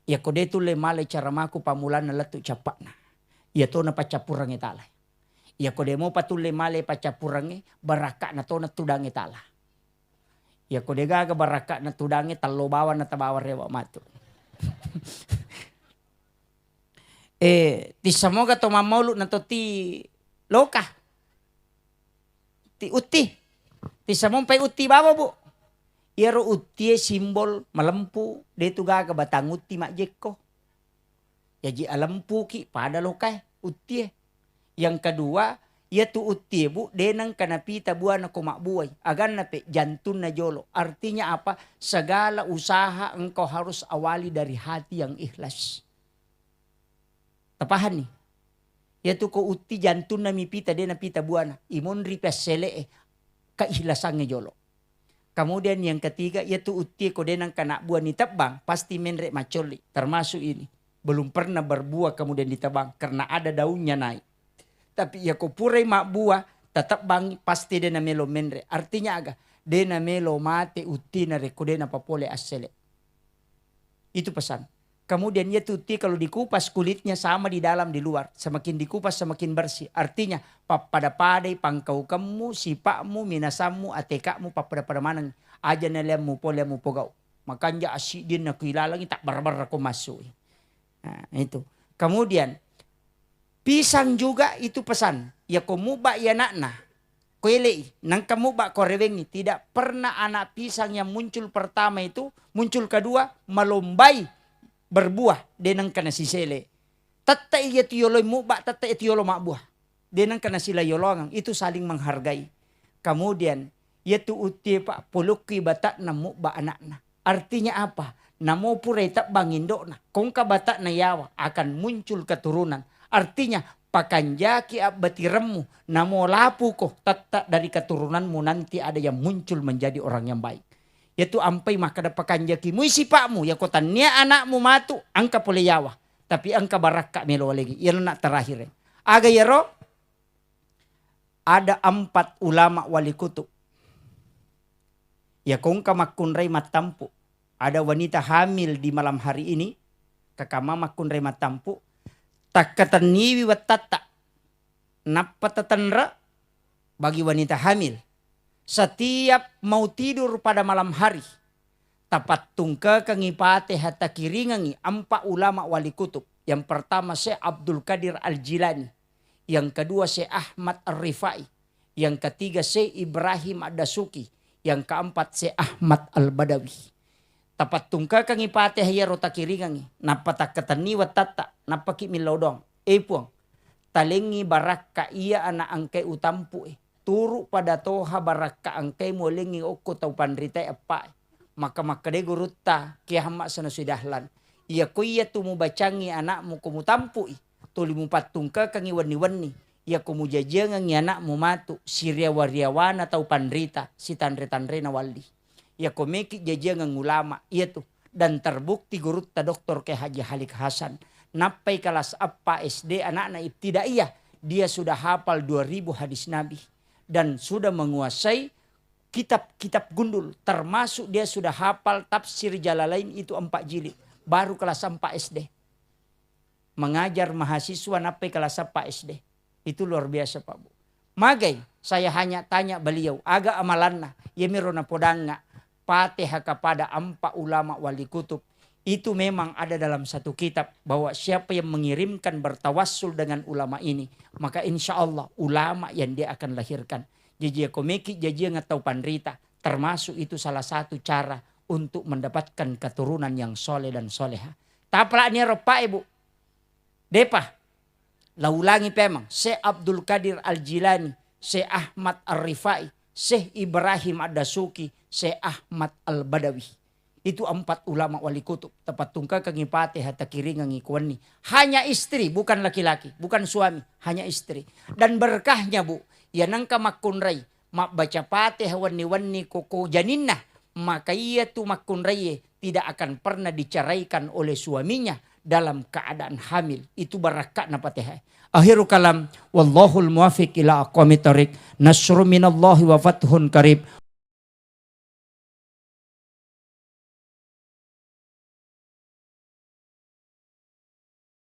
Ya kode tu le male cara maku pamulana letu capakna. Ya tona pacapurange tala. Ya kode mo patule male pacapurange baraka na tona tudange tala. Ya kode gaga baraka na tudange talo bawa na tabawa rewa matu. Ti samoga to mamolu na to ti loka. Ti uti. Ti samompay uti bawa Bu. Iro uti simbol malempu. Detu gaga batang uti makjeko. Yaji alempu ki pada lokay. Uti. Yang kedua. Ya tu uti Bu. Denang kanapita buah na kumakbuhay. Agan na pe jantun na jolo. Artinya apa? Segala usaha engkau harus awali dari hati yang ikhlas. Tapahan nih. Yaitu ko uti jantun na mipita dia na pita buana. Imun ripas sele kaihlasannya jolo. Kemudian yang ketiga yaitu uti ko denang kana buah ni tabang. Pasti menrek macoli. Termasuk ini. Belum pernah berbuah kemudian ditabang. Karena ada daunnya naik. Tapi ya ko purai mak buah. Tetap bang pasti dia na melo menrek. Artinya aga. Dia na melo mate uti na reko dia na papole asele. Itu pesan. Kemudian ya tuti kalau dikupas kulitnya sama di dalam di luar. Semakin dikupas semakin bersih. Artinya pada padai pangkau kamu, sipakmu, minasammu, atekakmu, pada mana. Aja naliamu poliamu pogau. Makanya asyik din na kuilalang tak barbar aku masuk. Nah, itu. Kemudian pisang juga itu pesan. Ya komuba ya nakna. Kuele nang kamuba korewengi. Tidak pernah anak pisang yang muncul pertama itu. Muncul kedua melombai. Berbuah denang kana sisele. Tata iya tiyoloy muba, tata iya tiyolo mak buah. Denang kana sila yolongang. Itu saling menghargai. Kemudian, yaitu uti pak puluki batak na muba anakna. Artinya apa? Namo puray tak bangindo na. Kung ka batak na yawa, akan muncul keturunan. Artinya, pakanjaki abbatiremu namo lapu ko tatta dari keturunanmu nanti ada yang muncul menjadi orang yang baik. Yaitu ampai maka ada pakanjaki mu isipakmu ya kotanya anakmu matu angka pole yawa. Tapi angka baraka melo lagi. Yan nak terakhir. Aga yaro ada 4 ulama wali kutub. Ya kung kamakunray matampu. Ada wanita hamil di malam hari ini. Kakama makunray matampu. Takataniwi watata. Napatatanra bagi wanita hamil. Setiap mau tidur pada malam hari. Tapat tungka kangipate hatta kiringangi 4 ulama wali kutub. Yang pertama Syekh Abdul Qadir Al-Jilani. Yang kedua Syekh Ahmad Ar-Rifai. Yang ketiga Syekh Ibrahim Ad-Dasuki. Yang keempat Syekh Ahmad Al-Badawi. Tapat tungka kangipate haya rota kiringangi. Napatak ketani watata. Napaki milodong. Puang. Talengi baraka iya anak angkai utampu. Turu pada toha baraka angkai molengi oko tau pandrita apa. Maka de gurutta kiamat sana sudahlan. Ia kuya tumu bacangi anakmu kumu tampu. Tulimu patungka kangi wani-wani. Ia kumu jajangan anakmu matu. Siria wariawana tau pandrita. Si tandre-tandre na wali. Ia komeki jajangan ulama. Ia tu. Dan terbukti gurutta doktor ke Haji Halik Hasan. Napai kelas apa SD anak-anak ibtidaiyah. Dia sudah hafal 2000 hadis Nabi. Dan sudah menguasai kitab-kitab gundul. Termasuk dia sudah hafal tafsir Jalalain itu 4 jilid. Baru kelas 4 SD. Mengajar mahasiswa napai kelas 4 SD. Itu luar biasa Pak Bu. Magai saya hanya tanya beliau. Aga amalanna. Yemirona podanga. Fatihah kepada 4 ulama wali kutub. Itu memang ada dalam satu kitab. Bahwa siapa yang mengirimkan bertawassul dengan ulama ini. Maka insya Allah ulama yang dia akan lahirkan. Jajia komeki, jajia ngatau pandrita. Termasuk itu salah satu cara untuk mendapatkan keturunan yang soleh dan soleha. Tapla ni ropa ibu. Depa. Laulangi pemang. Syekh Abdul Qadir Al-Jilani. Syekh Ahmad Ar-Rifai. Syekh Ibrahim Ad-Dasuki. Syekh Ahmad Al-Badawi. Itu 4 ulama wali kutub. Tepat tungka kangipate hatta kiringang ikuani. Hanya istri, bukan laki-laki. Bukan suami, hanya istri. Dan berkahnya Bu. Ya nangka makunray. Mak baca patih wani-wani koko janinna. Maka ia tu makunray tidak akan pernah diceraikan oleh suaminya. Dalam keadaan hamil. Itu barakat na patih. Akhiru kalam. Wallahul muwafiq ila aqwamit thariq. Nasru minallahi wa fathun qarib.